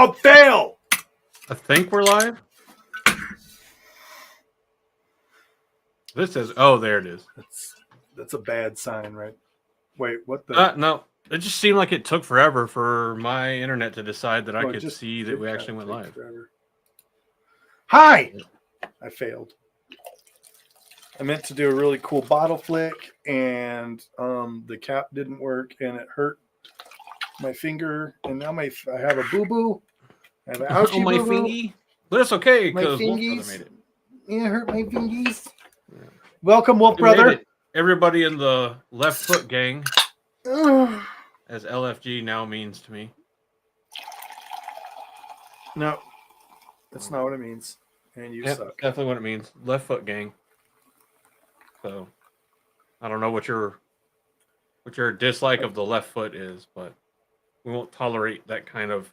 Without fail. I think we're live. This is there it is. That's a bad sign, right? Wait, what the? No, it just seemed like it took forever for my internet to decide that I could see that we actually went live. Forever. Hi, I failed. I meant to do a really cool bottle flick, and the cap didn't work, and it hurt my finger, and now I have a boo boo. I have an ouchie my boo-boo. fingy, but it's okay My because Wolf Brother fingies. made it. Yeah, it hurt my fingies. Yeah. Welcome, Wolf We Brother. Everybody in the left foot gang, Ugh. as LFG now means to me. No, that's not what it means. And you suck. Definitely what it means. Left foot gang. So, I don't know what your dislike of the left foot is, but we won't tolerate that kind of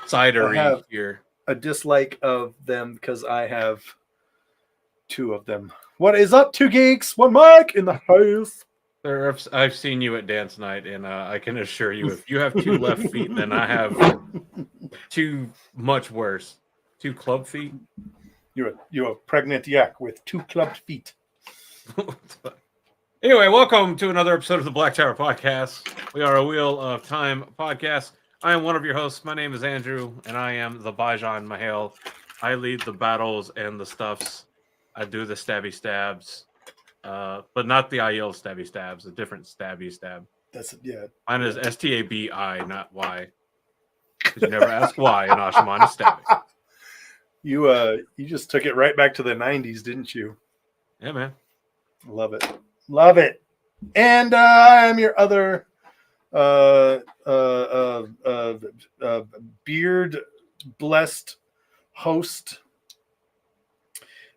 cidery here. A dislike of them because I have two of them. What is up, two geeks, one mic in the house? I've seen you at dance night, and I can assure you, if you have two left feet, then I have two much worse. Two club feet. You're a pregnant yak with two clubbed feet. Anyway, welcome to another episode of the Black Tower Podcast. We are a Wheel of Time podcast. I am one of your hosts. My name is Andrew, and I am the Bajan Mahale. I lead the battles and the stuffs. I do the stabby stabs, but not the IL stabby stabs. A different stabby stab. Mine is STABI, not Y. Because you never ask why in Ashaman is stabbing. You just took it right back to the 90s, didn't you? Yeah, man. Love it. And I'm your other beard blessed host,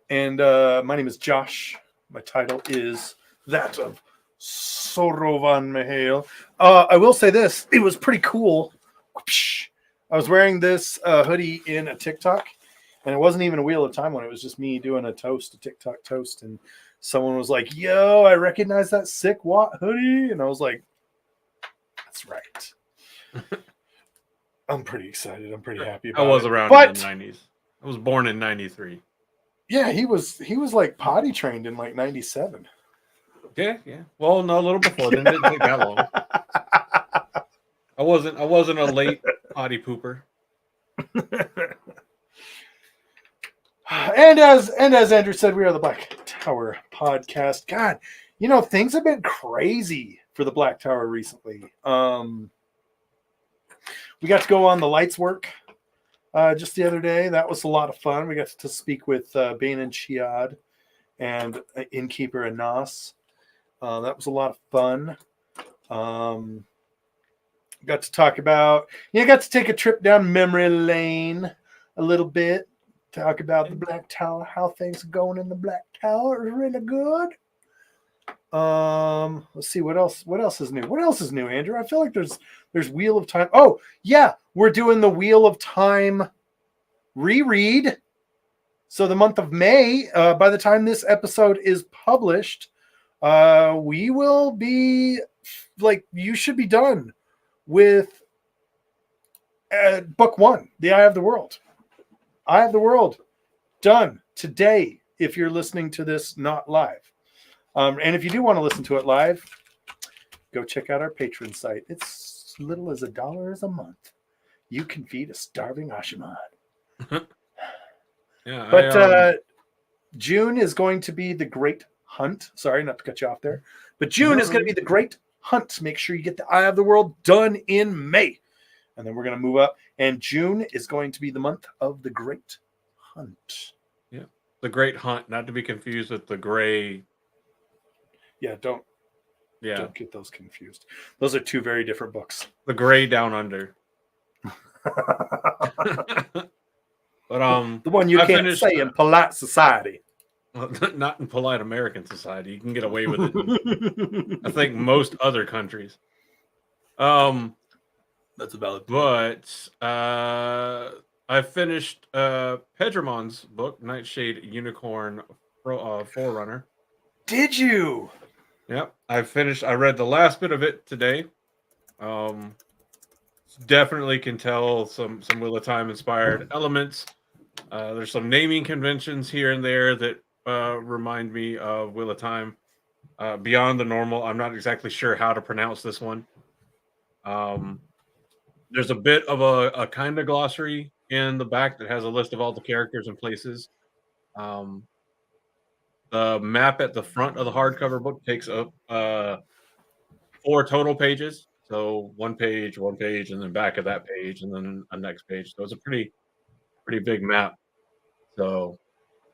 and my name is Josh. My title is that of Sorovan Mahale. I will say this: it was pretty cool. I was wearing this hoodie in a TikTok, and it wasn't even a Wheel of Time one. It was just me doing a TikTok toast, and someone was like, "Yo, I recognize that sick Watt hoodie," and I was like, "That's right." I'm pretty excited. I'm pretty happy about it. I was around in the 90s. I was born in 93. Yeah, he was like potty trained in like 97. Yeah. Well, no, a little before then. It didn't take that long. I wasn't a late potty pooper. And as Andrew said, we are the Black Tower Podcast. God, things have been crazy for the Black Tower recently. We got to go on the lights work just the other day. That was a lot of fun. We got to speak with Bain and Chiad and innkeeper Anas. That was a lot of fun. Got to talk about, got to take a trip down memory lane a little bit. Talk about the Black Tower, how things are going in the Black Tower. It's really good. Let's see what else is new. What else is new, Andrew? I feel like there's Wheel of Time. Oh, yeah, we're doing the Wheel of Time reread. So the month of May, by the time this episode is published, we will be you should be done with book one, The Eye of the World. Eye of the World, done today if you're listening to this not live. And if you do want to listen to it live, go check out our Patreon site. It's as little as $1 a month. You can feed a starving Ashaman. Yeah, but June is going to be the Great Hunt. Sorry, not to cut you off there. But June is going to be the Great Hunt. Make sure you get the Eye of the World done in May. And then we're going to move up. And June is going to be the month of the Great Hunt. Yeah. The Great Hunt, not to be confused with the Gray. Yeah, don't get those confused. Those are two very different books. The Gray Down Under. But the one you can't say in polite society. Well, not in polite American society. You can get away with it in, I think, most other countries. That's a valid point. But I finished Pedremon's book, Nightshade Unicorn Forerunner. Did you? Yep. I read the last bit of it today. definitely can tell some Wheel of Time inspired elements. There's some naming conventions here and there that remind me of Wheel of Time. Beyond the normal, I'm not exactly sure how to pronounce this one. There's a bit of a kind of glossary in the back that has a list of all the characters and places. Um, the map at the front of the hardcover book takes up 4 total pages. So one page, and then back of that page, and then a next page. So it's a pretty big map. So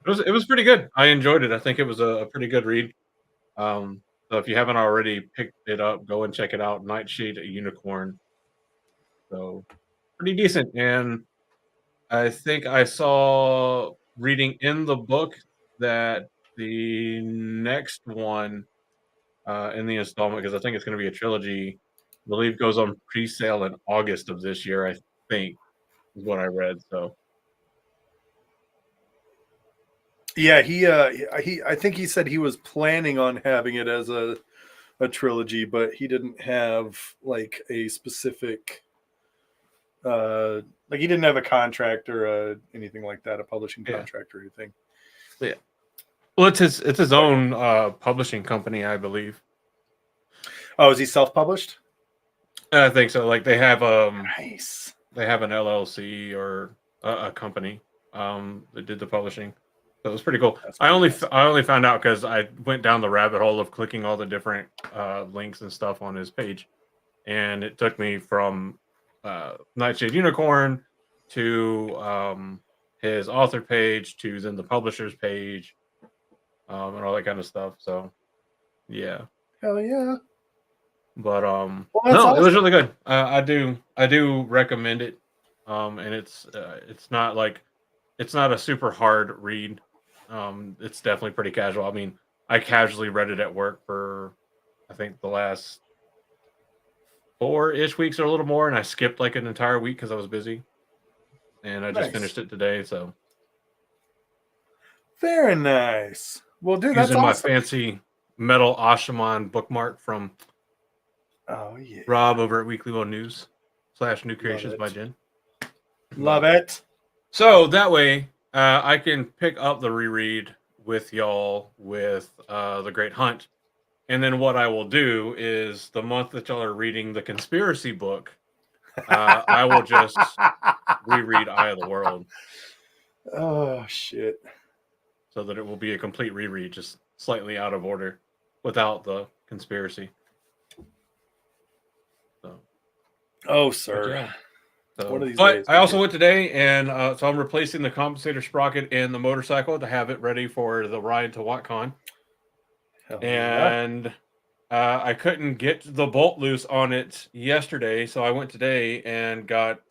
it was pretty good. I enjoyed it. I think it was a pretty good read. So if you haven't already picked it up, go and check it out. Nightshade Unicorn. So pretty decent. And I think I saw reading in the book that the next one in the installment, because I think it's going to be a trilogy, I believe goes on pre-sale in August of this year, I think, is what I read. So Yeah, I think he said he was planning on having it as a trilogy, but he didn't have like a specific like he didn't have a contract or anything like that, a publishing contract or anything. yeah. Well, it's his own publishing company, I believe. Oh, is he self-published? I think so. Like they have Nice. they have an LLC or a company that did the publishing. So it was pretty cool. I only found out because I went down the rabbit hole of clicking all the different links and stuff on his page, and it took me from Nightshade Unicorn to his author page to then the publisher's page, and all that kind of stuff. So yeah. Hell yeah. But well, no, awesome. It was really good. I do recommend it. And it's not like it's not a super hard read. It's definitely pretty casual. I mean, I casually read it at work for I think the last 4-ish weeks or a little more, and I skipped like an entire week because I was busy. And I just finished it today, so very nice. Well, dude, using that's my awesome. fancy metal Ashaman bookmark from Rob over at Weekly World News / New Creations by Jen. Love it. So that way, I can pick up the reread with y'all with The Great Hunt. And then what I will do is the month that y'all are reading the conspiracy book, I will just reread Eye of the World. Oh, shit. So that it will be a complete reread, just slightly out of order without the conspiracy. So. Oh, sir. Yeah. So, one of these but days, I also went today, and so I'm replacing the compensator sprocket in the motorcycle to have it ready for the ride to WatCon. And I couldn't get the bolt loose on it yesterday, so I went today and got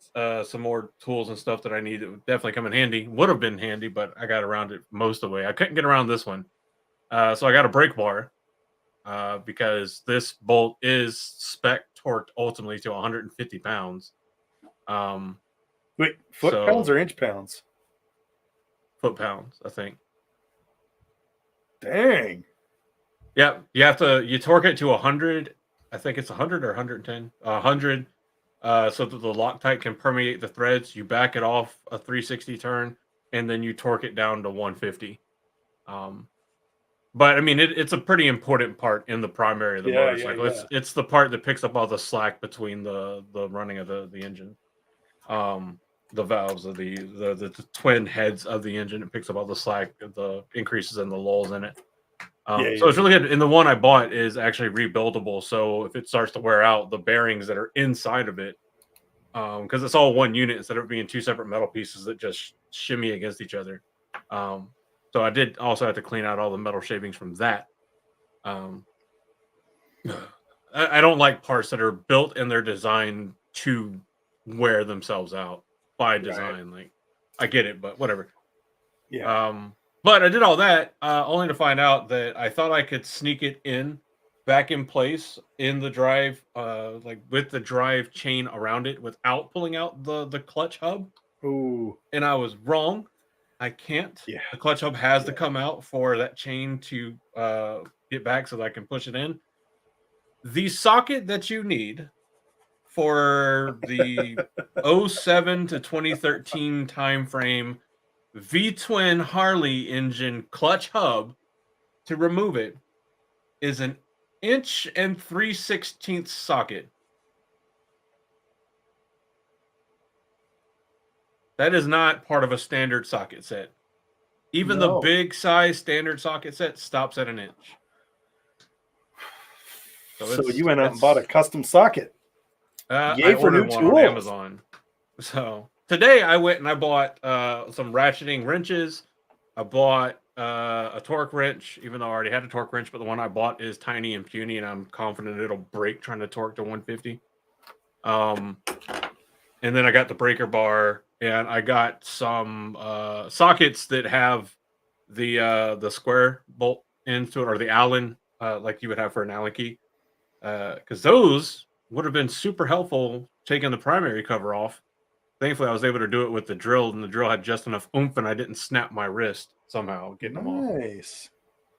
some more tools and stuff that I need that would definitely come in handy. Would have been handy, but I got around it most of the way. I couldn't get around this one. So I got a brake bar because this bolt is spec torqued ultimately to 150 pounds. Wait, pounds or inch pounds? Foot pounds, I think. Dang. Yeah, you torque it to 100. I think it's 100 or 110. 100, so that the Loctite can permeate the threads. You back it off a 360 turn, and then you torque it down to 150. But I mean, it's a pretty important part in the primary of the motorcycle. Yeah. It's the part that picks up all the slack between the running of the engine. The valves of the twin heads of the engine. It picks up all the slack, the increases and the lulls in it. So it's really good. And the one I bought is actually rebuildable. So if it starts to wear out, the bearings that are inside of it, because it's all one unit instead of being 2 separate metal pieces that just shimmy against each other. So I did also have to clean out all the metal shavings from that. I don't like parts that are built and they're designed to wear themselves out by design. Like, I get it, but whatever. Yeah. But I did all that only to find out that I thought I could sneak it back in place in the drive, like with the drive chain around it without pulling out the clutch hub. Ooh. And I was wrong. I can't. Yeah. The clutch hub has to come out for that chain to get back so that I can push it in. The socket that you need for the 07 to 2013 time frame V-twin Harley engine clutch hub to remove it is an 1 3/16 socket. That is not part of a standard socket set. Even the big size standard socket set stops at 1 inch. So you went out and bought a custom socket. I ordered one on Amazon. So today I went and I bought some ratcheting wrenches. I bought a torque wrench, even though I already had a torque wrench, but the one I bought is tiny and puny, and I'm confident it'll break trying to torque to 150. And then I got the breaker bar, and I got some sockets that have the square bolt into it, or the Allen, like you would have for an Allen key, because those would have been super helpful taking the primary cover off. Thankfully, I was able to do it with the drill, and the drill had just enough oomph, and I didn't snap my wrist somehow getting them off. Nice.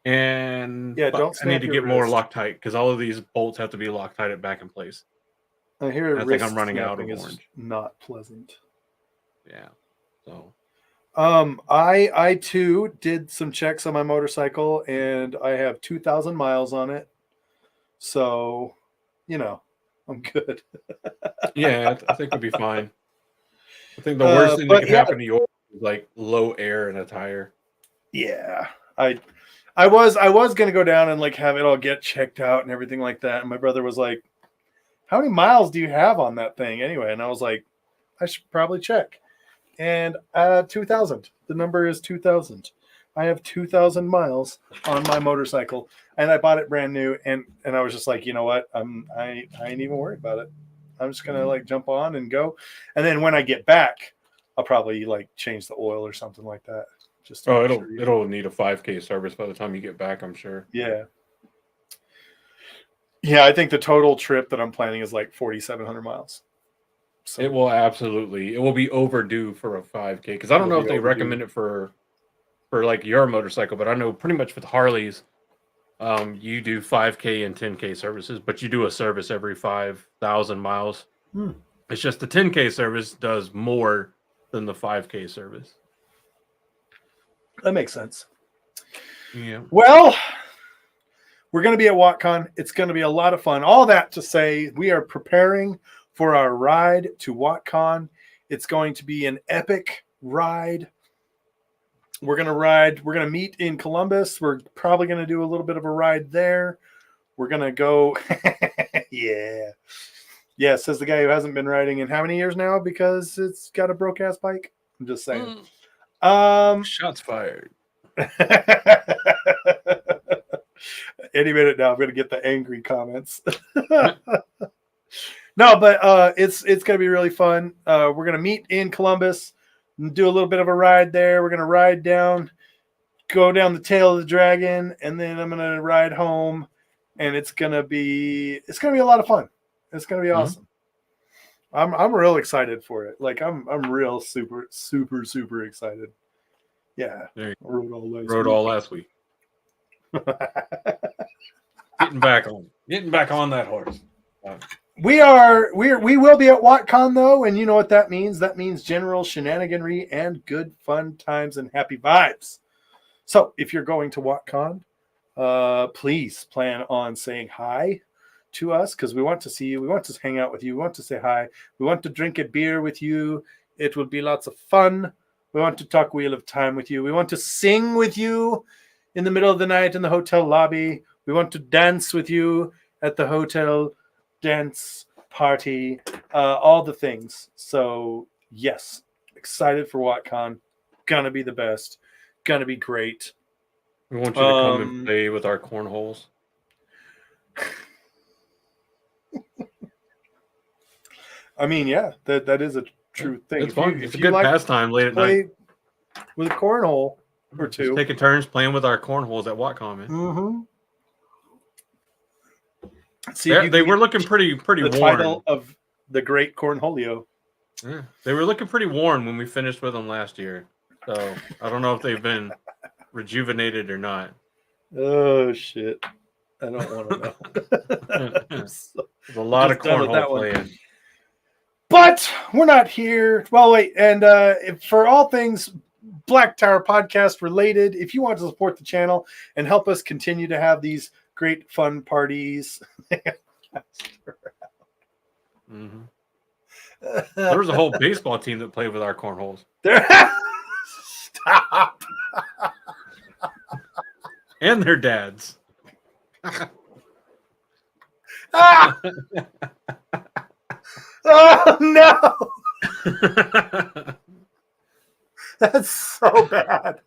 And yeah, don't I need to get more Loctite, because all of these bolts have to be Loctited back in place. I hear I think I'm running out of orange. Not pleasant. Yeah. So I too did some checks on my motorcycle, and I have 2,000 miles on it. So, I'm good. Yeah, I think we'll be fine. I think the worst thing that could happen to you is like low air in a tire. Yeah. I was gonna go down and like have it all get checked out and everything like that. And my brother was like, "How many miles do you have on that thing anyway?" And I was like, "I should probably check." And 2,000. The number is 2,000. I have 2,000 miles on my motorcycle, and I bought it brand new. And I was just like, you know what? I ain't even worried about it. I'm just gonna like jump on and go. And then when I get back, I'll probably like change the oil or something like that. Just it'll need a 5K service by the time you get back, I'm sure. Yeah. Yeah, I think the total trip that I'm planning is like 4,700 miles. So it will be overdue for a 5K, because I don't know if they recommend it for like your motorcycle, but I know pretty much with Harleys, you do 5K and 10K services, but you do a service every 5,000 miles. It's just the 10K service does more than the 5K service. That makes sense. Yeah. Well, we're going to be at WatCon. It's going to be a lot of fun. All that to say, we are preparing for our ride to WatCon. It's going to be an epic ride. We're going to meet in Columbus. We're probably going to do a little bit of a ride there. We're going to go. Yeah, says the guy who hasn't been riding in how many years now because it's got a broke ass bike. I'm just saying. Shots fired. Any minute now, I'm going to get the angry comments. No, but it's going to be really fun. We're going to meet in Columbus and do a little bit of a ride there. We're going to ride down, go down the tail of the dragon, and then I'm going to ride home, and it's going to be a lot of fun. It's going to be awesome. I'm real excited for it. Like I'm real super excited. Yeah. Rode all last week. Getting back on that horse. We will be at WatCon though, and you know what that means? That means general shenaniganry and good fun times and happy vibes. So if you're going to WatCon, please plan on saying hi to us, because we want to see you. We want to hang out with you. We want to say hi. We want to drink a beer with you. It will be lots of fun. We want to talk Wheel of Time with you. We want to sing with you in the middle of the night in the hotel lobby. We want to dance with you at the hotel dance party, all the things. So yes, excited for WatCon. Gonna be the best. Gonna be great. We want you to come and play with our cornholes. I mean, yeah, that is a true thing. It's fun. It's a good pastime late at night. With a cornhole or two. Just taking turns playing with our cornholes at WatCon, man. Mm-hmm. See, they were looking pretty worn. The title of the Great Cornholio. Yeah, they were looking pretty worn when we finished with them last year. So I don't know if they've been rejuvenated or not. Oh shit! I don't want to know. There's a lot of cornhole playing. But we're not here. Well, wait. And for all things Black Tower podcast related, if you want to support the channel and help us continue to have these great fun parties. Mm-hmm. There was a whole baseball team that played with our cornholes. Stop. And their dads. Ah! Oh no. That's so bad.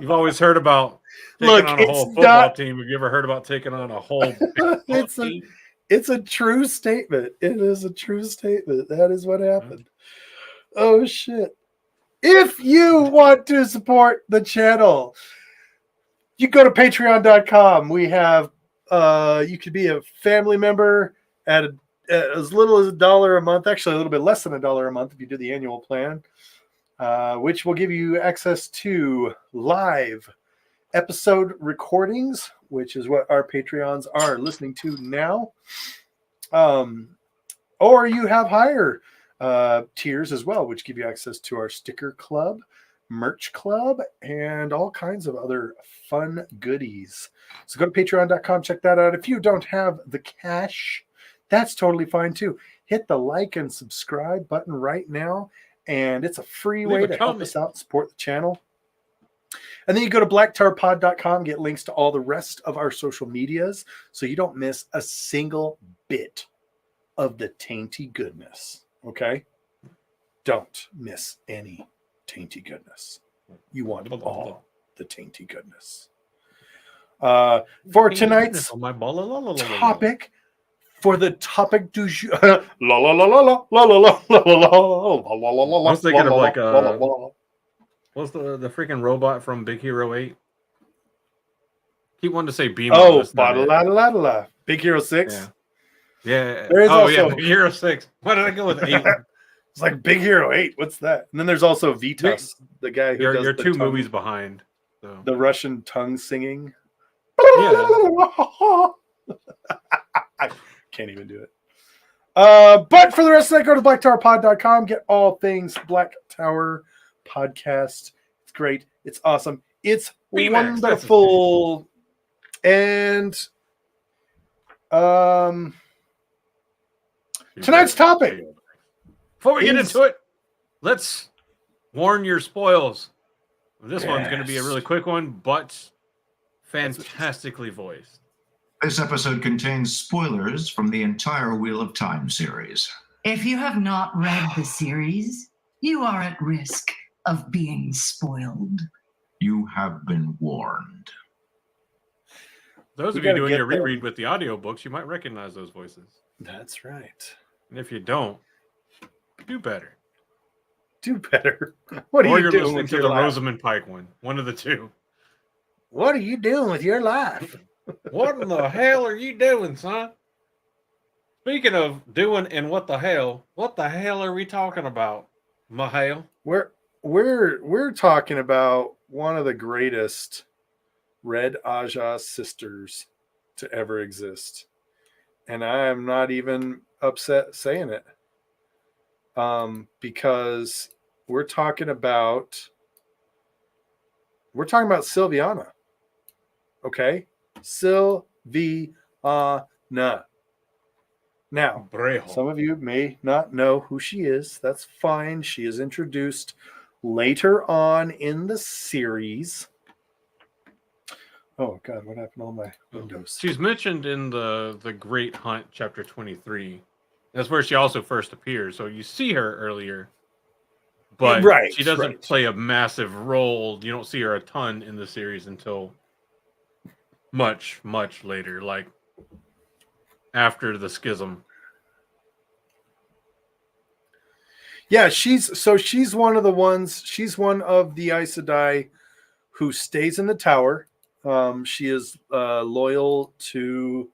You've always heard about taking on a whole football team. Have you ever heard about taking on a whole team? It's a true statement. It is a true statement. That is what happened. Oh shit. If you want to support the channel, you go to patreon.com. We have you could be a family member at as little as $1 a month, actually a little bit less than $1 a month if you do the annual plan, which will give you access to live episode recordings, which is what our Patreons are listening to now. Or you have higher tiers as well, which give you access to our sticker club, merch club, and all kinds of other fun goodies. So go to patreon.com, check that out. If you don't have the cash, that's totally fine too. Hit the like and subscribe button right now, and it's a free way to help us out and support the channel. And then you go to blacktowerpod.com, get links to all the rest of our social medias so you don't miss a single bit of the tainty goodness. Okay? Don't miss any tainty goodness. You want all the tainty goodness. For tonight's topic, for the topic du jour, I was thinking of like what's the freaking robot from Big Hero 8? Keep wanting to say Beam. Big Hero 6. Yeah. There is also Big Hero 6. Why did I go with 8? It's like Big Hero 8. What's that? And then there's also Vitas, the guy who does you're the two tongue, movies behind. So. The Russian tongue singing. Yeah. I can't even do it. But for the rest of that, go to blacktowerpod.com. Get all things Black Tower podcast. It's great. It's awesome. It's wonderful. And tonight's topic. Before we get into it, let's warn your spoils. This one's going to be a really quick one, but fantastically voiced. This episode contains spoilers from the entire Wheel of Time series. If you have not read the series, you are at risk of being spoiled. You have been warned. Those of you doing your reread with the audiobooks, you might recognize those voices. That's right. And if you don't, do better. Do better. What are you doing listening with to your the life? Rosamund Pike one? One of the two. What are you doing with your life? What in the hell are you doing, son? Speaking of doing and what the hell are we talking about, Mahale? We're talking about one of the greatest Red Ajah sisters to ever exist. And I am not even upset saying it. Because we're talking about Silviana. Okay? Silviana. Now, some of you may not know who she is. That's fine. She is introduced later on in the series. Oh, God, what happened to all my windows? She's mentioned in the Great Hunt, chapter 23. That's where she also first appears. So you see her earlier, but she doesn't play a massive role. You don't see her a ton in the series until much, much later, like after the schism. Yeah, she's one of the ones. She's one of the Aes Sedai who stays in the tower. She is loyal to.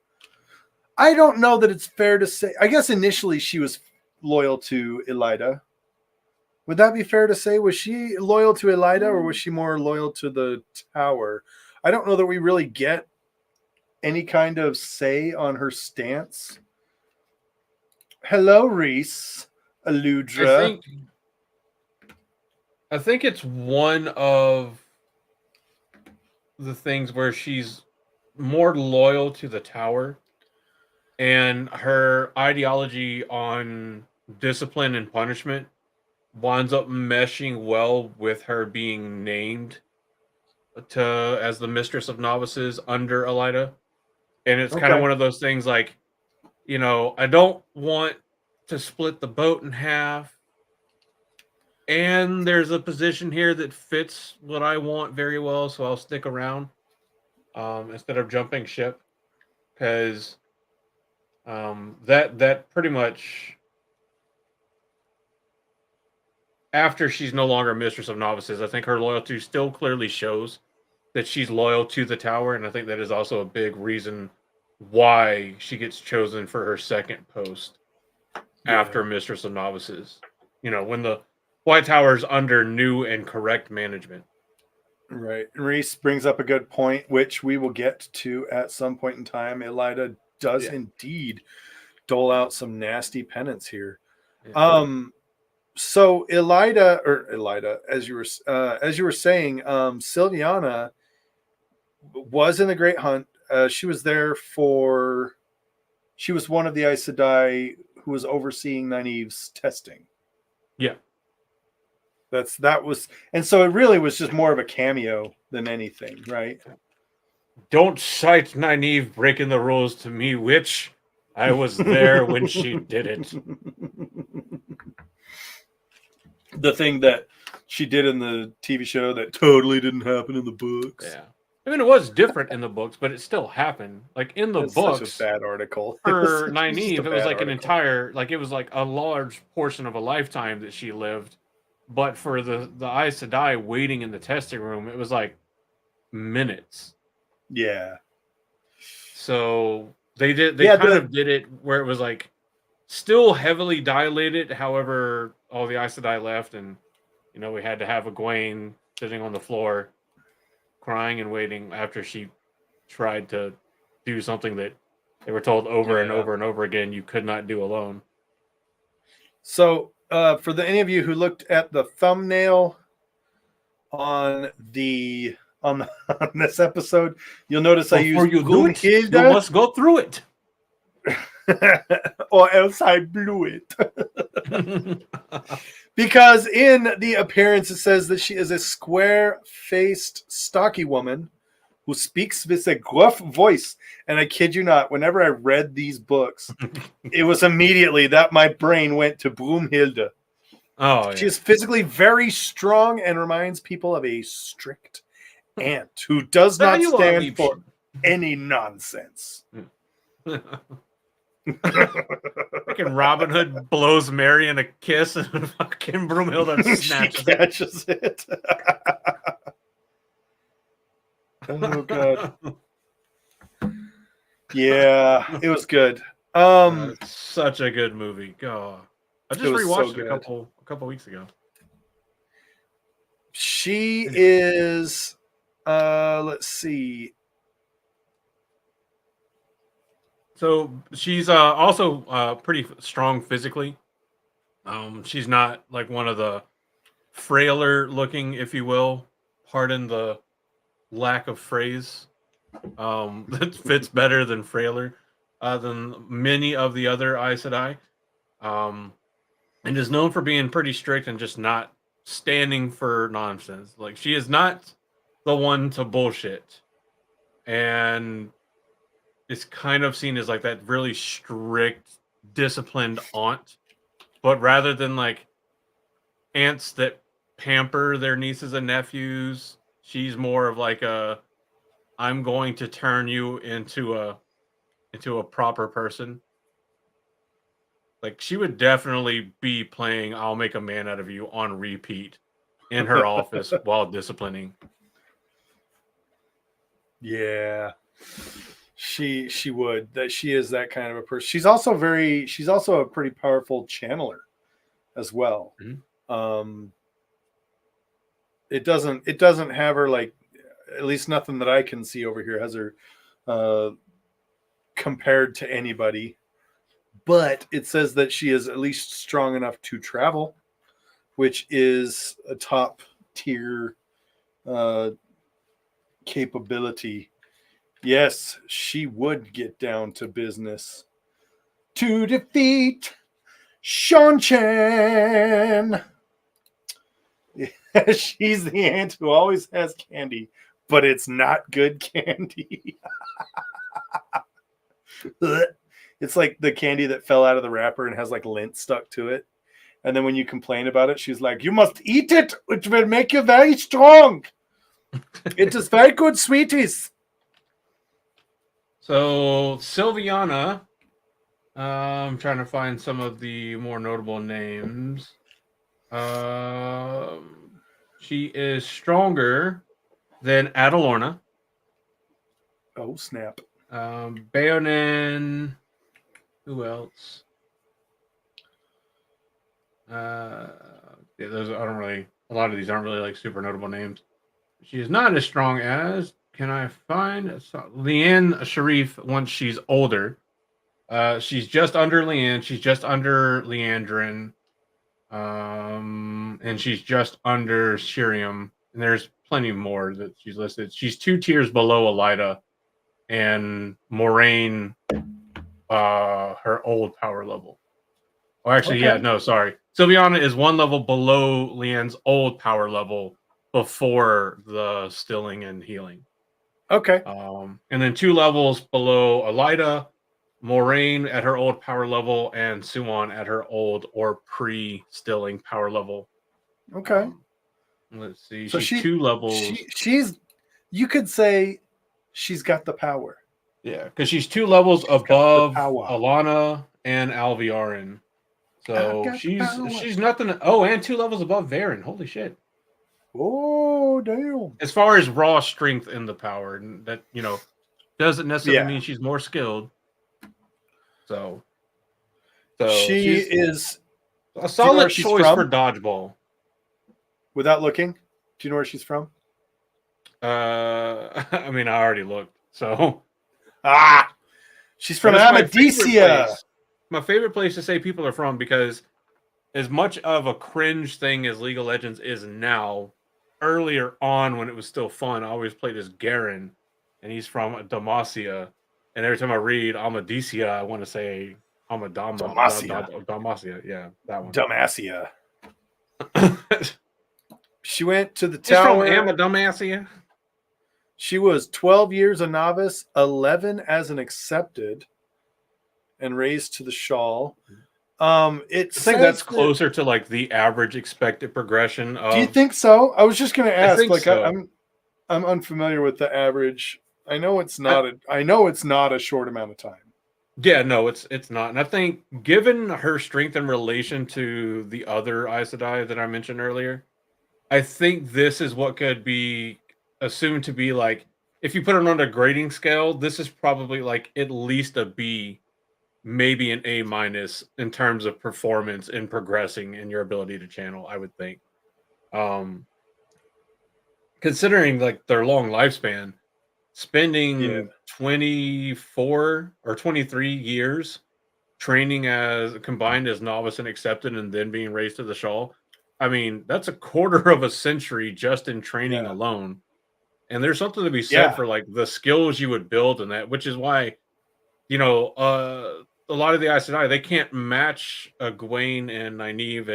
I don't know that it's fair to say. I guess initially she was loyal to Elida. Would that be fair to say? Was she loyal to Elida, or was she more loyal to the tower? I don't know that we really get any kind of say on her stance. Hello, Reese. Aludra. I think it's one of the things where she's more loyal to the tower, and her ideology on discipline and punishment winds up meshing well with her being named as the mistress of novices under Elida. And it's kind of Okay. one of those things like, I don't want to split the boat in half. And there's a position here that fits what I want very well, so I'll stick around instead of jumping ship, because that pretty much, after she's no longer mistress of novices, I think her loyalty still clearly shows that she's loyal to the tower, and I think that is also a big reason why she gets chosen for her second post after mistress of novices. When the White Tower is under new and correct management. Right. Reese brings up a good point, which we will get to at some point in time. Elida does indeed dole out some nasty penance here. Yeah. So Elida, as you were saying, Sylviana was in the Great Hunt. She was one of the Aes Sedai who was overseeing Nynaeve's testing. Yeah. And so it really was just more of a cameo than anything, right? Don't cite Nynaeve breaking the rules to me, witch. I was there when she did it. The thing that she did in the TV show that totally didn't happen in the books. Yeah. I mean, it was different in the books, but it still happened. Like in the books, such a bad article. For Nynaeve, it was like it was like a large portion of a lifetime that she lived. But for the Aes Sedai waiting in the testing room, it was like minutes. Yeah. So they did it where it was like still heavily dilated. However, all the Aes Sedai left, and we had to have Egwene sitting on the floor, crying and waiting after she tried to do something that they were told over and over and over again you could not do alone. So, for any of you who looked at the thumbnail on this episode, you'll notice I used you must go through it. Or else I blew it. Because in the appearance it says that she is a square-faced, stocky woman who speaks with a gruff voice. And I kid you not, whenever I read these books, it was immediately that my brain went to Broomhilde. Oh, She is physically very strong and reminds people of a strict aunt who does not stand for any nonsense. Fucking Robin Hood blows Marion a kiss and fucking Broomhilde catches it. Oh god. Yeah, it was good. Such a good movie. God. I just rewatched it a couple weeks ago. She is let's see. So she's also pretty strong physically. She's not like one of the frailer looking, if you will. Pardon the lack of phrase. That fits better than frailer than many of the other Aes Sedai. And is known for being pretty strict and just not standing for nonsense. Like she is not the one to bullshit. And it's kind of seen as like that really strict, disciplined aunt. But rather than like aunts that pamper their nieces and nephews, she's more of like I'm going to turn you into a proper person. Like she would definitely be playing I'll make a man out of you on repeat in her office while disciplining. Yeah. She would. That she is that kind of a person. She's also a pretty powerful channeler as well. Mm-hmm. It doesn't have her, like, at least nothing that I can see over here has her compared to anybody. but it says that she is at least strong enough to travel, which is a top tier capability. Yes, she would get down to business to defeat Sean Chan. She's the ant who always has candy, but it's not good candy. It's like the candy that fell out of the wrapper and has like lint stuck to it. And then when you complain about it, she's like, "You must eat it, which will make you very strong. It is very good, sweeties." So Sylviana, I'm trying to find some of the more notable names. She is stronger than Adalorna. Oh, snap. Bayonin. Who else? Yeah, those I don't really. A lot of these aren't really like super notable names. She is not as strong as. Can I find Leanne Sharif once she's older? She's just under Leanne. She's just under Leandrin. And she's just under Shiriam. And there's plenty more that she's listed. She's 2 tiers below Elida and Moraine, her old power level. Oh, actually, Okay. yeah, no, sorry. Sylviana is 1 level below Leanne's old power level before the stilling and healing. Okay. And then 2 levels below Elida, Moraine at her old power level, and Suwon at her old or pre-stilling power level. Okay. Let's see. So she's 2 levels. She's, you could say she's got the power. Yeah, because she's 2 levels got the above power. Alana and Alviarin. So she's nothing. Oh, and 2 levels above Varen. Holy shit. Oh, damn. As far as raw strength in the power, and that, doesn't necessarily mean she's more skilled. So she is a solid choice from? for dodgeball. Without looking, do you know where she's from? I mean, I already looked. So she's from Amadesia. My favorite place to say people are from, because as much of a cringe thing as League of Legends is now, earlier on when it was still fun, I always played as Garen, and he's from Damacia. And every time I read Amadesia, I want to say Damacia. Yeah, that one. Damacia. She went to the She's tower. from Damacia. She was 12 years a novice, 11 as an accepted, and raised to the shawl. I think that's closer to like the average expected progression. Do you think so? I was just going to ask. So. I'm unfamiliar with the average. I know it's not. I know it's not a short amount of time. Yeah, no, it's not. And I think, given her strength in relation to the other Aes Sedai that I mentioned earlier, I think this is what could be assumed to be like, if you put it on a grading scale, this is probably like at least a B, maybe an A- in terms of performance in progressing in your ability to channel, I would think. Considering like their long lifespan, spending 24 or 23 years training as combined as novice and accepted, and then being raised to the shawl. I mean, that's a quarter of a century just in training alone. And there's something to be said for like the skills you would build in that, which is why, a lot of the Aes Sedai, they can't match Egwene and Nynaeve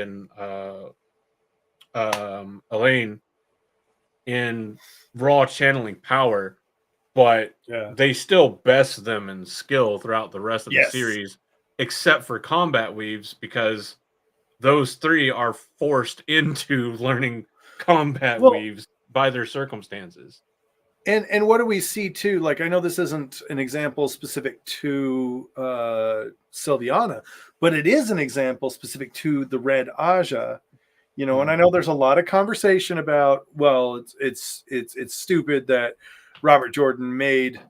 and Elaine in raw channeling power, but they still best them in skill throughout the rest of the series, except for combat weaves, because those 3 are forced into learning combat weaves by their circumstances. And what do we see too? Like, I know this isn't an example specific to Sylviana, but it is an example specific to the Red Ajah. And I know there's a lot of conversation about, well, it's stupid that Robert Jordan made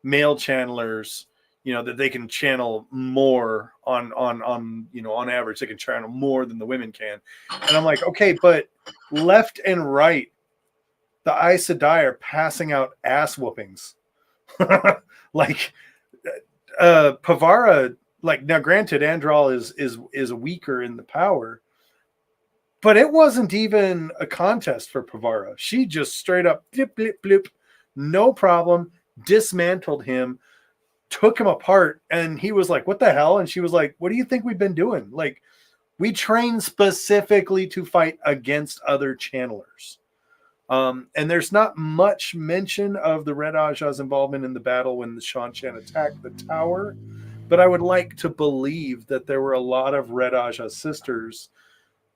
male channelers, that they can channel more on average, they can channel more than the women can. And I'm like, okay, but left and right, the Aes Sedai are passing out ass whoopings. Like Pavara like now granted Andral is weaker in the power, but it wasn't even a contest for Pavara. She just straight up blip blip blip, no problem, dismantled him, took him apart, and he was like, what the hell? And she was like, what do you think we've been doing? Like, we train specifically to fight against other channelers. And there's not much mention of the Red Ajah's involvement in the battle when the Shan-Chan attacked the tower, but I would like to believe that there were a lot of Red Ajah sisters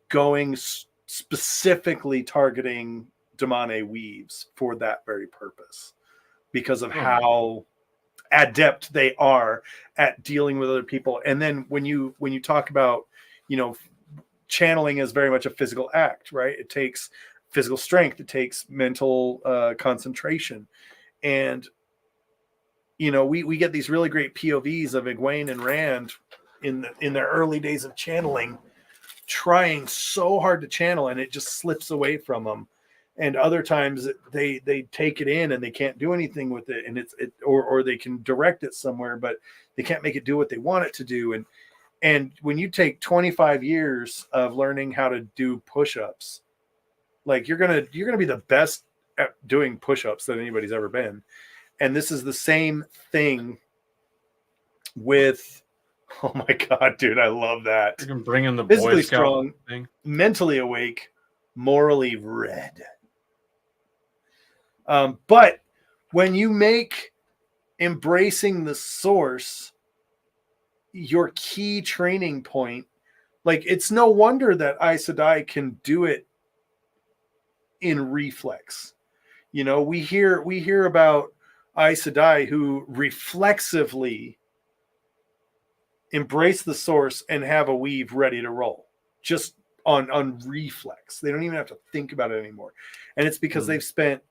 going specifically targeting Damane weaves for that very purpose, because of how adept they are at dealing with other people. And then when you talk about, channeling is very much a physical act, right? It takes physical strength, it takes mental concentration, and we get these really great POVs of Egwene and Rand in their early days of channeling, trying so hard to channel, and it just slips away from them. And other times they take it in and they can't do anything with it, and or they can direct it somewhere, but they can't make it do what they want it to do. And when you take 25 years of learning how to do push-ups, like you're gonna be the best at doing push-ups that anybody's ever been. And this is the same thing with, oh my god, dude, I love that. You can bring in the physically Boy Scout strong thing. Mentally awake, morally red. But when you make embracing the source your key training point, like, it's no wonder that Aes Sedai can do it in reflex. We hear about Aes Sedai who reflexively embrace the source and have a weave ready to roll, just on reflex. They don't even have to think about it anymore. And it's because they've spent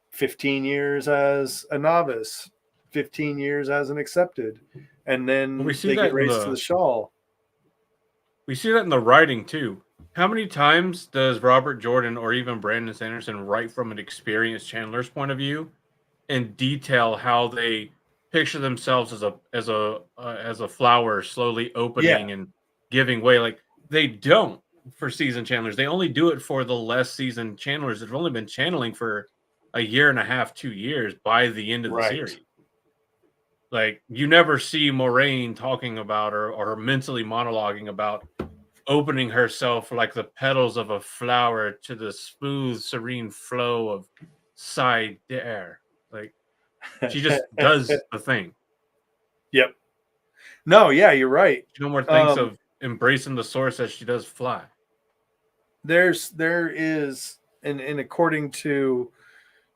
15 years as a novice, 15 years as an accepted, and then they get raised to the shawl. We see that in the writing too. How many times does Robert Jordan or even Brandon Sanderson write from an experienced channeler's point of view and detail how they picture themselves as a flower slowly opening and giving way? Like, they don't for seasoned channelers. They only do it for the less seasoned channelers that have only been channeling for a year and a half, 2 years by the end of the series. Like, you never see Moraine talking about or mentally monologuing about opening herself like the petals of a flower to the smooth, serene flow of side air. Like, she just does the thing. Yep. No, yeah, you're right. She no more thinks of embracing the source as she does fly. There is, and according to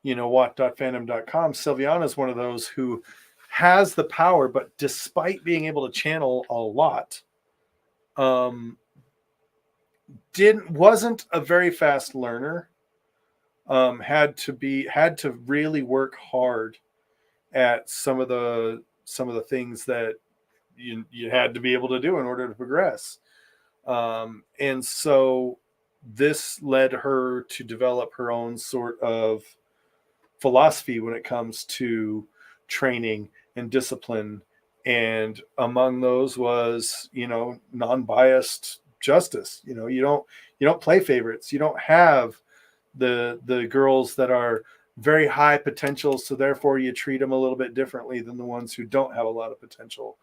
watt.fandom.com, Sylviana is one of those who has the power, but despite being able to channel a lot, wasn't a very fast learner. Had to really work hard at some of the things that you had to be able to do in order to progress. And so this led her to develop her own sort of philosophy when it comes to training and discipline. And among those was, non-biased justice. You don't play favorites. You don't have the girls that are very high potential, so therefore you treat them a little bit differently than the ones who don't have a lot of potential.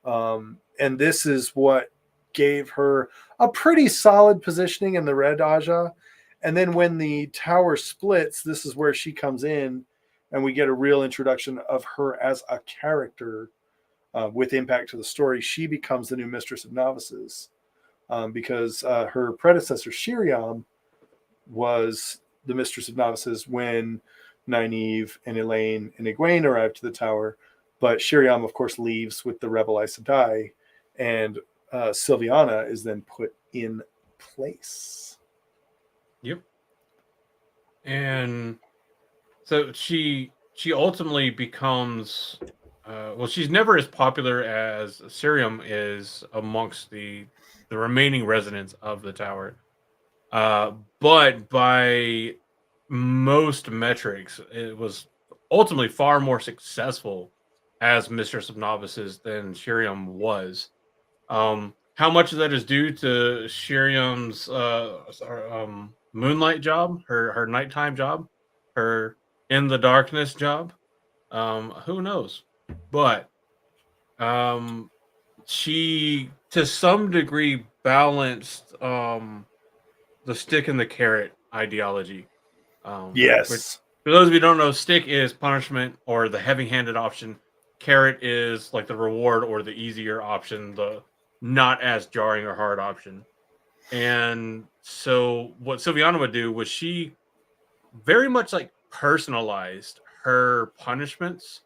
And this is what gave her a pretty solid positioning in the Red Ajah. And then when the tower splits, this is where she comes in, and we get a real introduction of her as a character with impact to the story. She becomes the new Mistress of Novices because her predecessor, Shiriam, was the Mistress of Novices when Nynaeve and Elaine and Egwene arrived to the tower. But Shiriam, of course, leaves with the rebel Aes Sedai, and Sylviana is then put in place. Yep. And so she ultimately becomes she's never as popular as Cirium is amongst the remaining residents of the tower. But by most metrics, it was ultimately far more successful as Mistress of Novices than Shiriam was. How much of that is due to Shiriam's moonlight job, her nighttime job, her in the darkness job? Who knows? But she to some degree balanced the stick and the carrot ideology. Which, Yes. for those of you who don't know, stick is punishment or the heavy-handed option. Carrot is like the reward or the easier option, the not as jarring or hard option. And so what Silviana would do was she very much like personalized her punishments,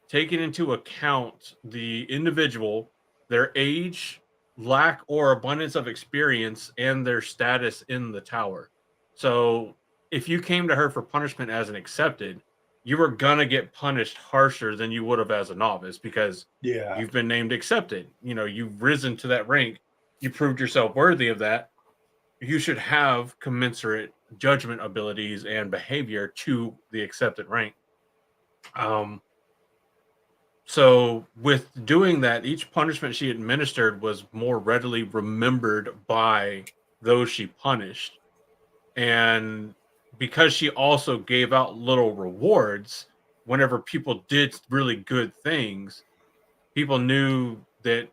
taking into account the individual, their age, lack or abundance of experience, and their status in the tower. So if you came to her for punishment as an accepted, you were gonna get punished harsher than you would have as a novice because Yeah. you've been named accepted. You've risen to that rank. You proved yourself worthy of that. You should have commensurate judgment abilities and behavior to the accepted rank. So with doing that, each punishment she administered was more readily remembered by those she punished. And because she also gave out little rewards whenever people did really good things, people knew that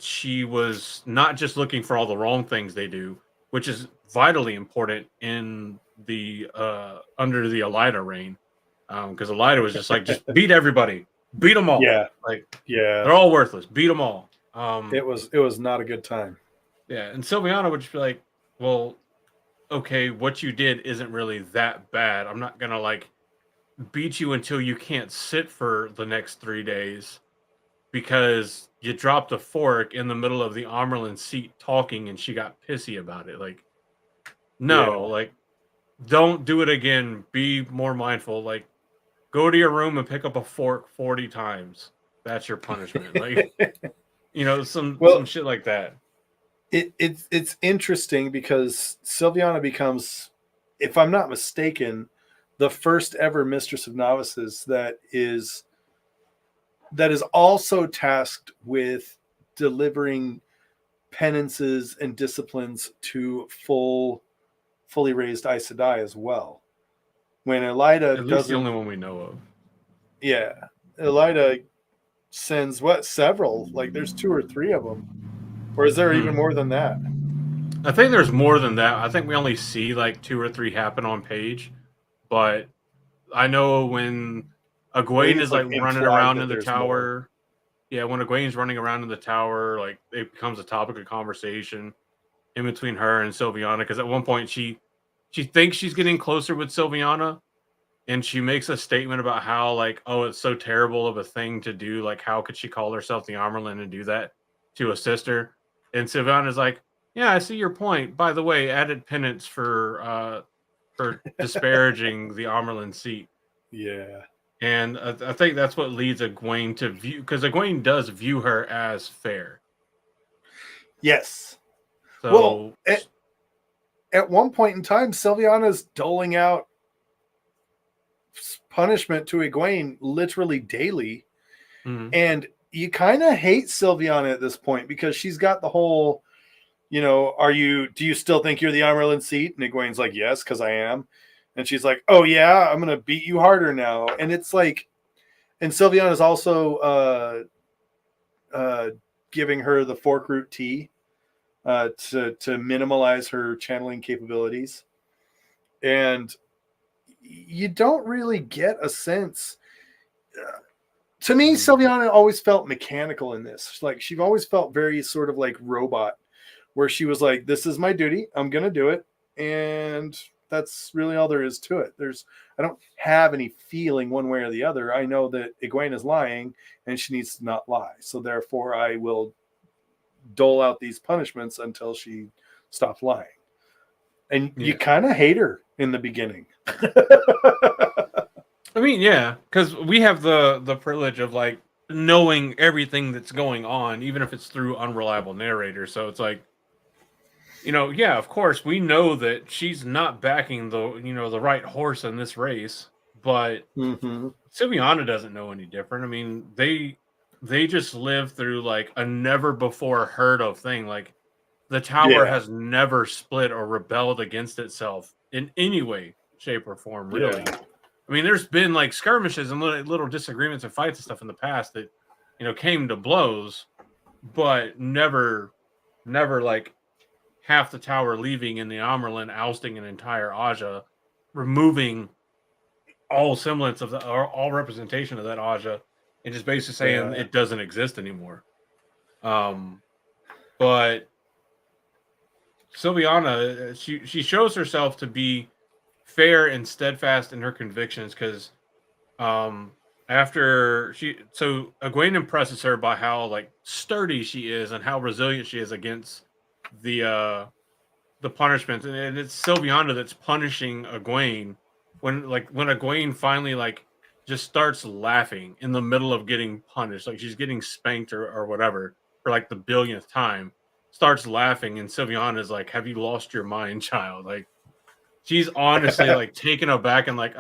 she was not just looking for all the wrong things they do, which is vitally important in the under the Elida reign. Because Elida was just like, just beat everybody. Beat them all. Yeah. Like Yeah. they're all worthless. Beat them all. It was not a good time. Yeah, and Silviana would just be like, well, okay, what you did isn't really that bad. I'm not gonna like beat you until you can't sit for the next 3 days because you dropped a fork in the middle of the Amerlin seat talking and she got pissy about it. Like, no, like don't do it again. Be more mindful. Like, go to your room and pick up a fork 40 times. That's your punishment. Like, some shit like that. It's interesting because Silviana becomes, if I'm not mistaken, the first ever Mistress of Novices that is also tasked with delivering penances and disciplines to fully raised Aes Sedai as well. When Elida At least the only one we know of. Yeah. Elida sends several? Like there's 2 or 3 of them. Or is there even more than that? I think there's more than that. I think we only see like 2 or 3 happen on page. But I know when Egwene is like running around in the tower. More. Yeah, when Egwene's running around in the tower, like it becomes a topic of conversation in between her and Silviana. Because at one point she thinks she's getting closer with Silviana. And she makes a statement about how, like, oh, it's so terrible of a thing to do. Like, how could she call herself the Amerlin and do that to a sister? And Silviana's like, yeah, I see your point. By the way, added penance for disparaging the Amerlin seat. Yeah. And I think that's what leads Egwene to view, because Egwene does view her as fair. Yes. So, well, at one point in time, Silviana's doling out punishment to Egwene literally daily. Mm-hmm. And you kind of hate Silviana at this point because she's got the whole, do you still think you're the Amerlin seat? And Egwene's like, yes, because I am. And she's like, oh yeah, I'm going to beat you harder now. And it's like, and Silviana's also giving her the fork root tea to minimalize her channeling capabilities. And you don't really get a sense. To me, Silviana always felt mechanical in this. Like she always felt very sort of like robot, where she was like, "This is my duty. I'm gonna do it," and that's really all there is to it. I don't have any feeling one way or the other. I know that Egwene is lying, and she needs to not lie. So therefore, I will dole out these punishments until she stops lying. And you kind of hate her in the beginning. I mean, yeah, because we have the privilege of like knowing everything that's going on, even if it's through unreliable narrators. So it's like, yeah, of course we know that she's not backing the right horse in this race, but Mm-hmm. Silviana doesn't know any different. I mean, they just live through like a never before heard of thing. Like the tower Yeah. has never split or rebelled against itself in any way, shape, or form, really. Yeah. I mean, there's been like skirmishes and little disagreements and fights and stuff in the past that, came to blows, but never like half the tower leaving and the Amerlin ousting an entire Aja, removing all semblance of or all representation of that Aja, and just basically saying it doesn't exist anymore. But Silviana, she shows herself to be fair and steadfast in her convictions because after Egwene impresses her by how like sturdy she is and how resilient she is against the punishment, and it's Silviana that's punishing Egwene when Egwene finally like just starts laughing in the middle of getting punished, like she's getting spanked or whatever for like the billionth time, starts laughing, and Silviana is like, "Have you lost your mind, child?" Like she's honestly like taken aback and like,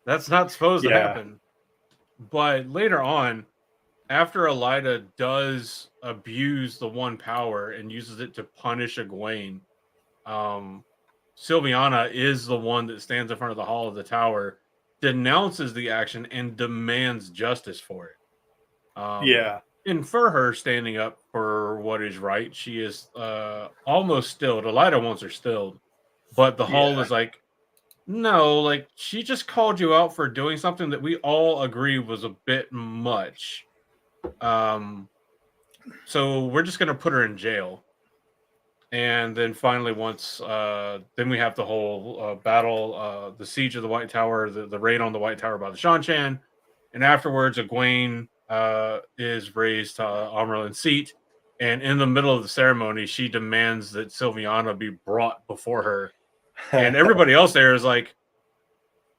that's not supposed to happen. But later on, after Elida does abuse the one power and uses it to punish Egwene, Silviana is the one that stands in front of the hall of the tower, denounces the action, and demands justice for it. And for her standing up for what is right, she is almost stilled. Elida wants her stilled, but the hall is like, no, like she just called you out for doing something that we all agree was a bit much. So we're just gonna put her in jail. And then finally, once then we have the whole battle, the siege of the White Tower, the raid on the White Tower by the Shanchan, and afterwards, Egwene is raised to Amerlin's seat, and in the middle of the ceremony, she demands that Silviana be brought before her, and everybody else there is like,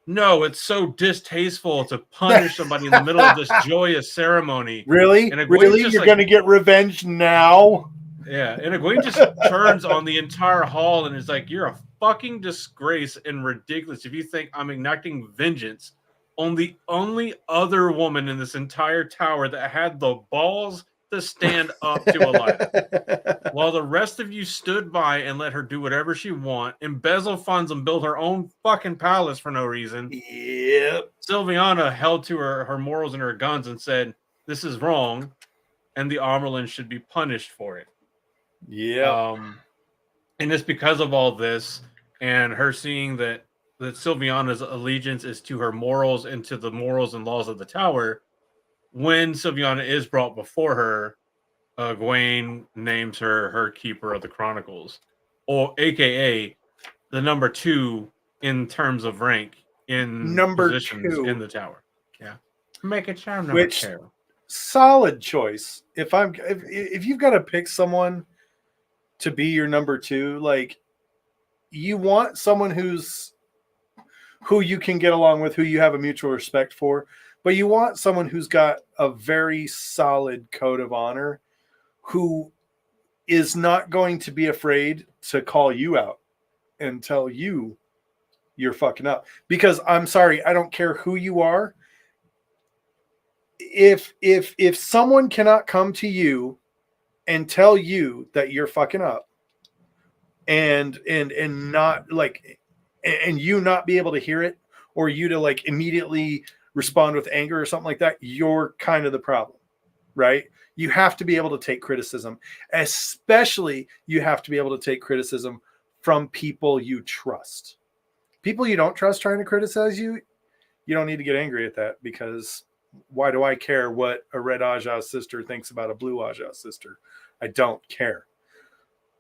"No, it's so distasteful to punish somebody in the middle of this joyous ceremony." Really? And Really? You're going to get revenge now? Yeah, and Egwene just turns on the entire hall and is like, "You're a fucking disgrace and ridiculous if you think I'm enacting vengeance on the only other woman in this entire tower that had the balls to stand up to Elida, while the rest of you stood by and let her do whatever she want, embezzle funds and build her own fucking palace for no reason." Yep. Silviana held to her morals and her guns and said, "This is wrong, and the Amerlin should be punished for it." Yeah. And it's because of all this and her seeing that Silviana's allegiance is to her morals and to the morals and laws of the tower. When Silviana is brought before her, Egwene names her keeper of the chronicles, or AKA the number 2 in terms of rank in number positions 2 in the tower. Yeah, make it sound number 2. Solid choice. If you've got to pick someone to be your number 2, like you want someone who you can get along with, who you have a mutual respect for, but you want someone who's got a very solid code of honor, who is not going to be afraid to call you out and tell you you're fucking up. Because I'm sorry, I don't care who you are. If someone cannot come to you and tell you that you're fucking up and not like, and you not be able to hear it, or you to like immediately respond with anger or something like that, you're kind of the problem, right? You have to be able to take criticism, especially you have to be able to take criticism from people you trust. People you don't trust trying to criticize you, you don't need to get angry at that, because why do I care what a red Ajah sister thinks about a blue Ajah sister? I don't care.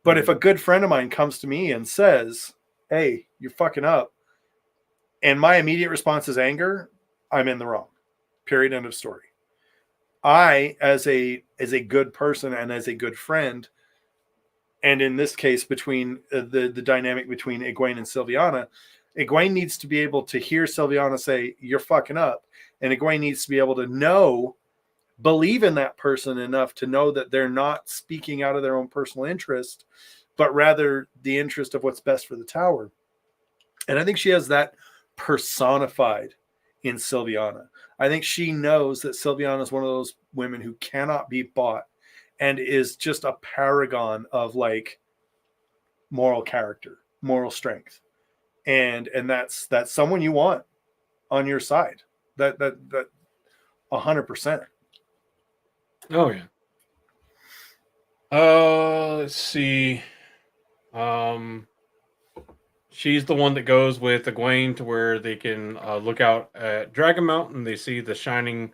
But if a good friend of mine comes to me and says, "Hey, you're fucking up," and my immediate response is anger, I'm in the wrong. Period. End of story. I, as a good person and as a good friend, and in this case, between the dynamic between Egwene and Silviana, Egwene needs to be able to hear Silviana say, "You're fucking up," and Egwene needs to be able to believe in that person enough to know that they're not speaking out of their own personal interest, but rather the interest of what's best for the tower. And I think she has that personified in Silviana. I think she knows that Silviana is one of those women who cannot be bought and is just a paragon of like moral character, moral strength. And that's someone you want on your side. That 100%. Oh yeah. Let's see. She's the one that goes with Egwene to where they can look out at Dragon Mountain. They see the shining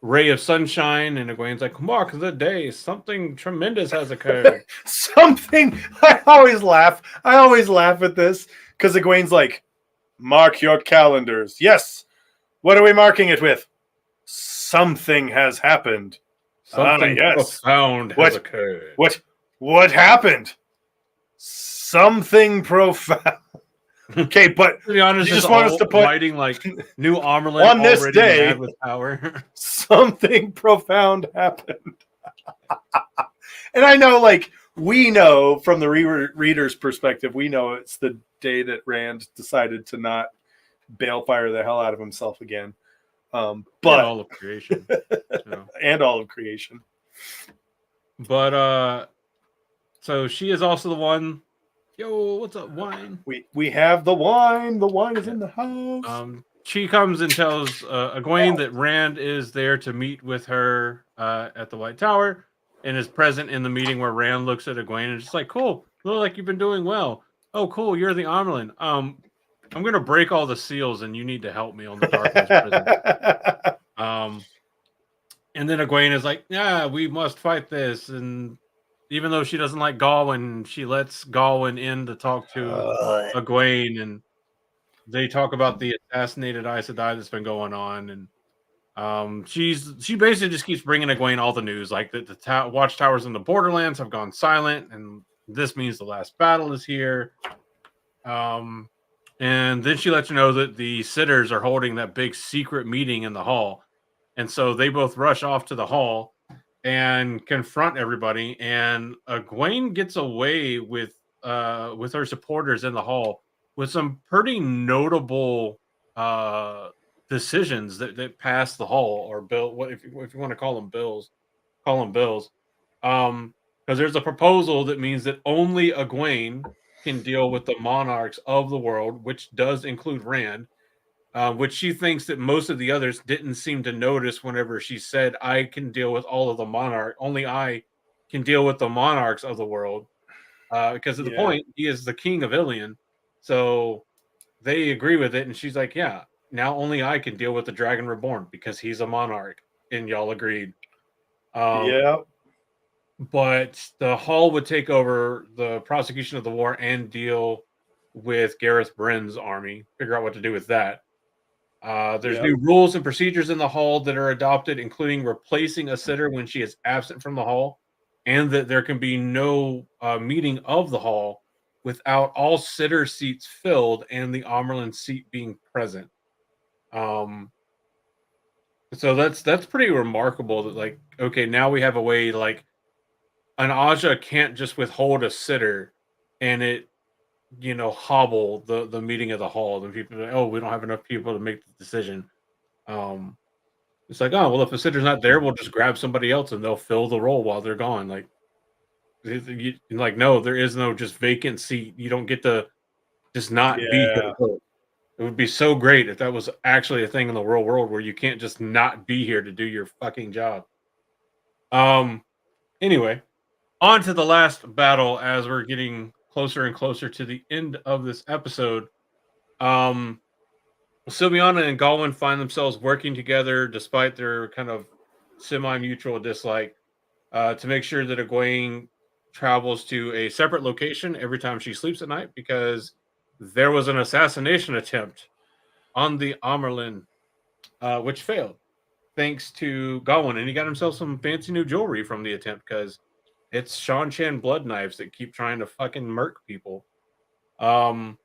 ray of sunshine, and Egwene's like, "Mark the day, something tremendous has occurred." Something I always laugh at this because Egwene's like, mark your calendars. Yes. What are we marking it with? Something has happened. Something yes. profound has occurred. What happened? Something profound. Okay, but To be honest, you just want us to put writing like new Amerlin on this already day mad with power. Something profound happened. And I know, like, we know from the reader's perspective, we know it's the day that Rand decided to not balefire the hell out of himself again. But and all of creation. And all of creation. But so she is also the one. Yo, what's up, wine? We have the wine. The wine is in the house. She comes and tells Egwene that Rand is there to meet with her at the White Tower and is present in the meeting where Rand looks at Egwene and just like, cool, look like you've been doing well. Oh, cool, you're the Amerlin. I'm gonna break all the seals and you need to help me on the Darkness prison. And then Egwene is like, yeah, we must fight this. And even though she doesn't like Gawain, she lets Gawain in to talk to Egwene, and they talk about the assassinated Aes Sedai that's been going on. And she basically just keeps bringing Egwene all the news, like the watchtowers in the Borderlands have gone silent, and this means the last battle is here. And then she lets you know that the sitters are holding that big secret meeting in the hall. And so they both rush off to the hall and confront everybody. And Egwene gets away with her supporters in the hall with some pretty notable decisions that pass the hall, or bill. What if you want to call them bills? Call them bills. Because there's a proposal that means that only Egwene can deal with the monarchs of the world, which does include Rand. Which she thinks that most of the others didn't seem to notice whenever she said, I can deal with all of the monarch. Only I can deal with the monarchs of the world. Because at the point, he is the king of Ilion. So they agree with it. And she's like, yeah, now only I can deal with the Dragon Reborn because he's a monarch. And y'all agreed. Yeah. But the Hall would take over the prosecution of the war and deal with Gareth Bryn's army, figure out what to do with that. There's new rules and procedures in the hall that are adopted, including replacing a sitter when she is absent from the hall, and that there can be no meeting of the hall without all sitter seats filled and the Amerlin seat being present. So that's pretty remarkable that, like, okay, now we have a way, like, an ajah can't just withhold a sitter and it hobble the meeting of the hall. Then people are like, oh, we don't have enough people to make the decision. It's like, oh, well, if the sitter's not there, we'll just grab somebody else and they'll fill the role while they're gone. Like, no, there is no just vacant seat. You don't get to just not be here. It would be so great if that was actually a thing in the real world where you can't just not be here to do your fucking job. Anyway, on to the last battle as we're getting closer and closer to the end of this episode. Silviana and Gawain find themselves working together despite their kind of semi-mutual dislike to make sure that Egwene travels to a separate location every time she sleeps at night, because there was an assassination attempt on the Amerlin, which failed thanks to Gawain, and he got himself some fancy new jewelry from the attempt because it's Shan Chan blood knives that keep trying to fucking murk people. From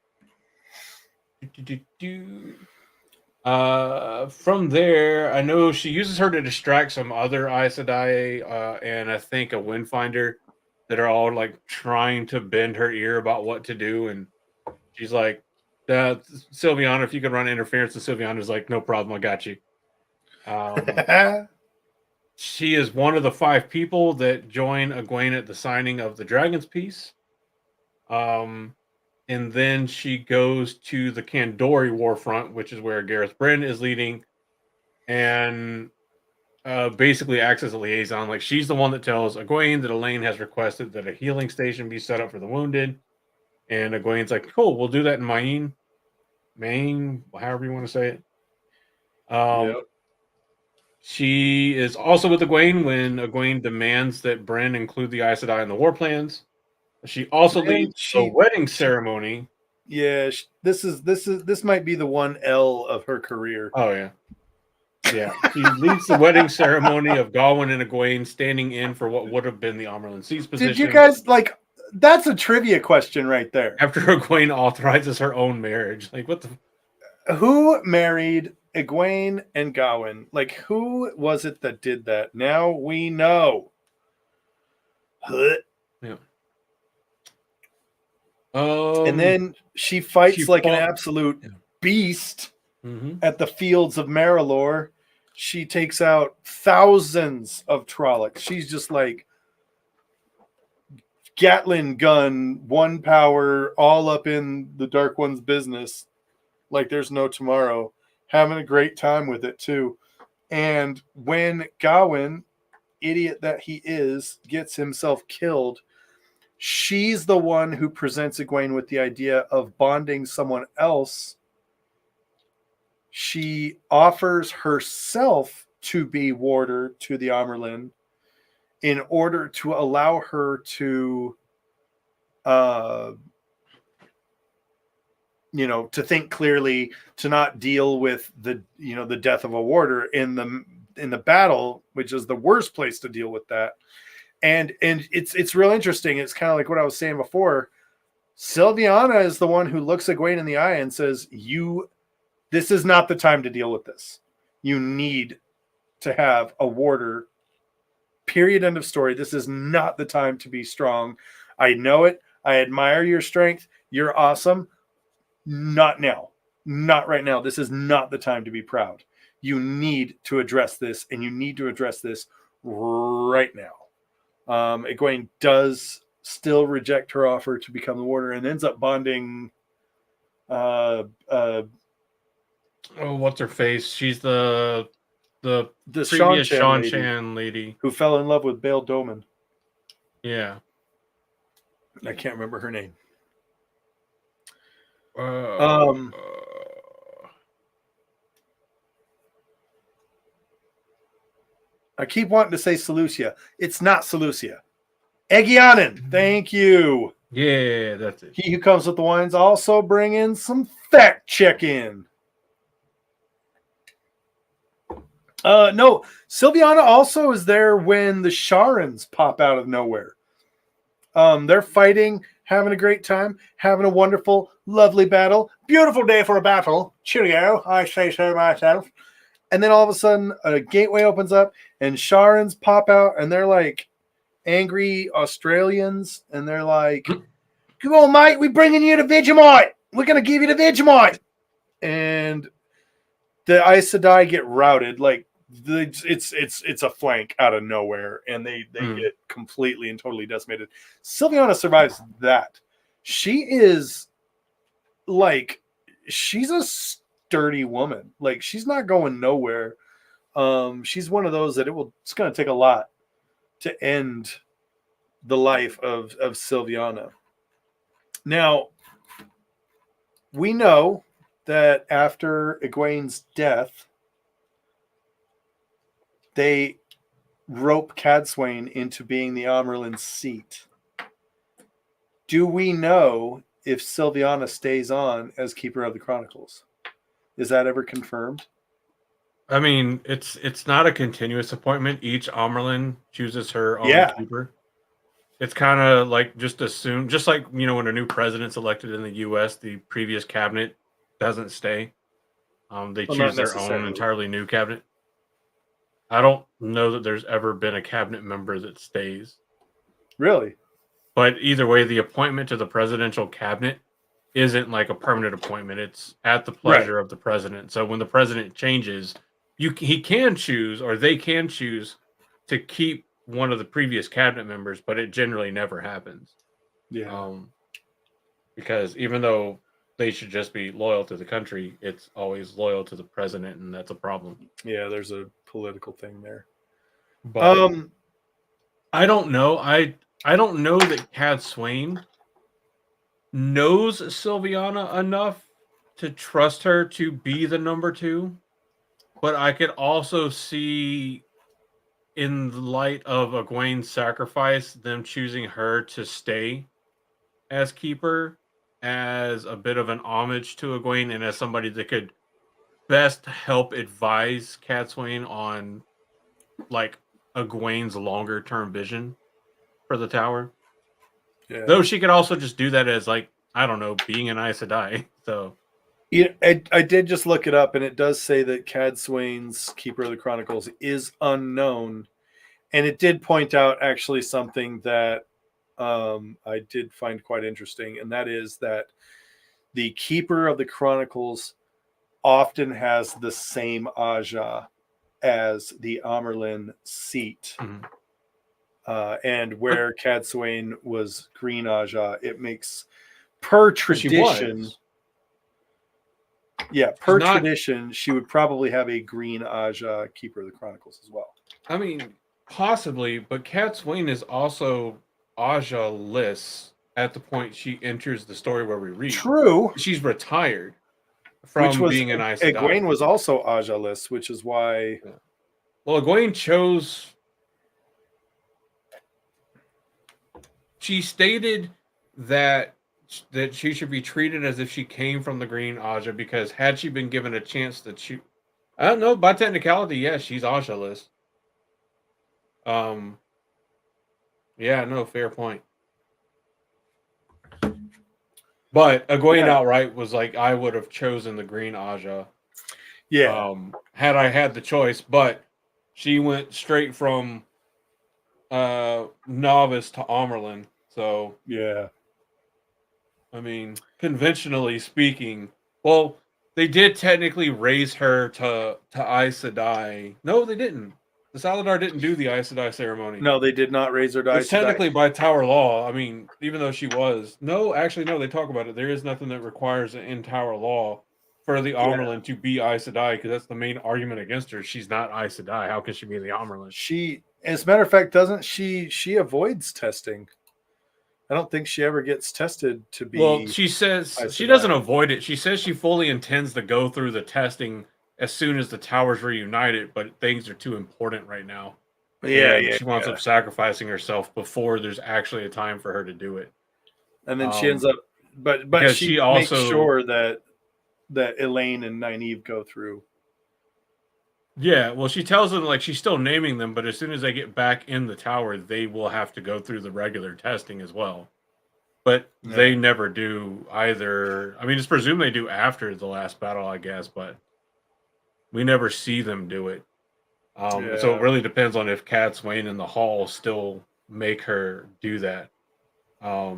there, I know she uses her to distract some other Aes Sedai and I think a Windfinder that are all like trying to bend her ear about what to do. And she's like, Sylviana, if you could run interference, and Sylviana's like, no problem, I got you. She is one of the 5 people that join Egwene at the signing of the Dragon's Peace. And then she goes to the Kandori Warfront, which is where Gareth Bryn is leading, and basically acts as a liaison. Like, she's the one that tells Egwene that Elaine has requested that a healing station be set up for the wounded. And Egwene's like, cool, we'll do that in Maine, however you want to say it. Yep. She is also with Egwene when Egwene demands that Bryn include the Aes Sedai in the war plans. She also leads the wedding ceremony. Yeah, this might be the one L of her career. Oh yeah, yeah. She leads the wedding ceremony of Gawain and Egwene, standing in for what would have been the Amerlin Seat's position. Did you guys like? That's a trivia question right there. After Egwene authorizes her own marriage, like what the? Who married Egwene and Gawain? Like, who was it that did that? Now we know. Yeah. And then she fights like an absolute beast at the fields of Marilor. She takes out thousands of Trollocs. She's just like Gatling gun, 1 power, all up in the Dark One's business. Like there's no tomorrow. Having a great time with it too. And when Gawain, idiot that he is, gets himself killed, she's the one who presents Egwene with the idea of bonding someone else. She offers herself to be warder to the Amerlin in order to allow her to to think clearly, to not deal with the death of a warder in the battle, which is the worst place to deal with that. And it's real interesting. It's kind of like what I was saying before. Sylviana is the one who looks Egwene in the eye and says, this is not the time to deal with this. You need to have a warder. Period. End of story. This is not the time to be strong. I know it. I admire your strength. You're awesome. Not now. Not right now. This is not the time to be proud. You need to address this, and you need to address this right now. Egwene does still reject her offer to become the warder and ends up bonding. What's her face? She's the previous Sean Shan lady who fell in love with Bail Doman. Yeah, I can't remember her name. I keep wanting to say Seleucia. It's not Seleucia. Egyanin. Thank you. Yeah, that's it. He who comes with the wines also bring in some fact check in. No, Sylviana also is there when the Sharans pop out of nowhere. They're fighting, having a great time, having a wonderful, lovely battle. Beautiful day for a battle. Cheerio, I say so myself. And then all of a sudden, a gateway opens up, and Sharans pop out, and they're like angry Australians, and they're like, "Come on, mate, we're bringing you the Vegemite. We're going to give you the Vegemite." And the Aes Sedai get routed. Like, it's a flank out of nowhere, and they get completely and totally decimated. Sylviana survives that. She is like, she's a sturdy woman. Like, she's not going nowhere. She's one of those that it's going to take a lot to end the life of Sylviana. Now, we know that after Egwene's death, they rope Cadsuane into being the Amerlin seat. Do we know if Sylviana stays on as Keeper of the Chronicles? Is that ever confirmed? I mean, it's not a continuous appointment. Each Amerlin chooses her own keeper. It's kind of like just like, when a new president's elected in the U.S., the previous cabinet doesn't stay. They choose their own entirely new cabinet. I don't know that there's ever been a cabinet member that stays. Really? But either way, the appointment to the presidential cabinet isn't like a permanent appointment. It's at the Right. pleasure of the president. So when the president changes, he can choose, or they can choose, to keep one of the previous cabinet members, but it generally never happens. Yeah. Because even though they should just be loyal to the country, it's always loyal to the president, and that's a problem. Yeah, there's a political thing there. But I don't know. I don't know that Cad Swain knows Sylviana enough to trust her to be the number 2. But I could also see, in light of Egwene's sacrifice, them choosing her to stay as keeper as a bit of an homage to Egwene, and as somebody that could best help advise Cad Swain on like Egwene's longer term vision for the tower. Yeah. Though she could also just do that as, like, I don't know, being an Aes Sedai. So Yeah, I did just look it up, and it does say that Cad Swain's Keeper of the Chronicles is unknown. And it did point out actually something that I did find quite interesting, and that is that the Keeper of the Chronicles often has the same ajah as the Amerlin seat. And where Cad Swain was green ajah, it makes, per tradition, tradition, she would probably have a green ajah Keeper of the Chronicles as well. I mean, possibly, but Cad Swain is also ajah-less at the point she enters the story where we read. True. She's retired from being an Aes Sedai. Egwene was also ajah-less, which is why... Yeah. Well, Egwene chose... She stated that she should be treated as if she came from the green ajah, because had she been given a chance to choose... I don't know, by technicality, yes, she's ajah-less. Yeah, no, fair point. But Egwene outright was like, I would have chosen the green ajah. Yeah. Had I had the choice, but she went straight from novice to Amerlin. So yeah. I mean, conventionally speaking, well, they did technically raise her to Aes Sedai. No, they didn't. The Saladar didn't do the Aes Sedai ceremony. No, they did not raise her to Aes Sedai. Technically, by Tower law, I mean, even though she was... No, actually, no, they talk about it. There is nothing that requires in Tower law for the Amerlin to be Aes Sedai, because that's the main argument against her. She's not Aes Sedai. How can she be the Amerlin? She, as a matter of fact, doesn't she avoids testing. I don't think she ever gets tested to be... Well, she says she doesn't avoid it. She says she fully intends to go through the testing as soon as the towers reunited, but things are too important right now. Yeah, she winds up sacrificing herself before there's actually a time for her to do it. And then she ends up... But she also makes sure that Elaine and Nynaeve go through. Yeah, well, she tells them, like, she's still naming them, but as soon as they get back in the tower, they will have to go through the regular testing as well. But they never do either. I mean, it's presumed they do after the last battle, I guess, but we never see them do it. So it really depends on if Cad Swain and the Hall still make her do that. But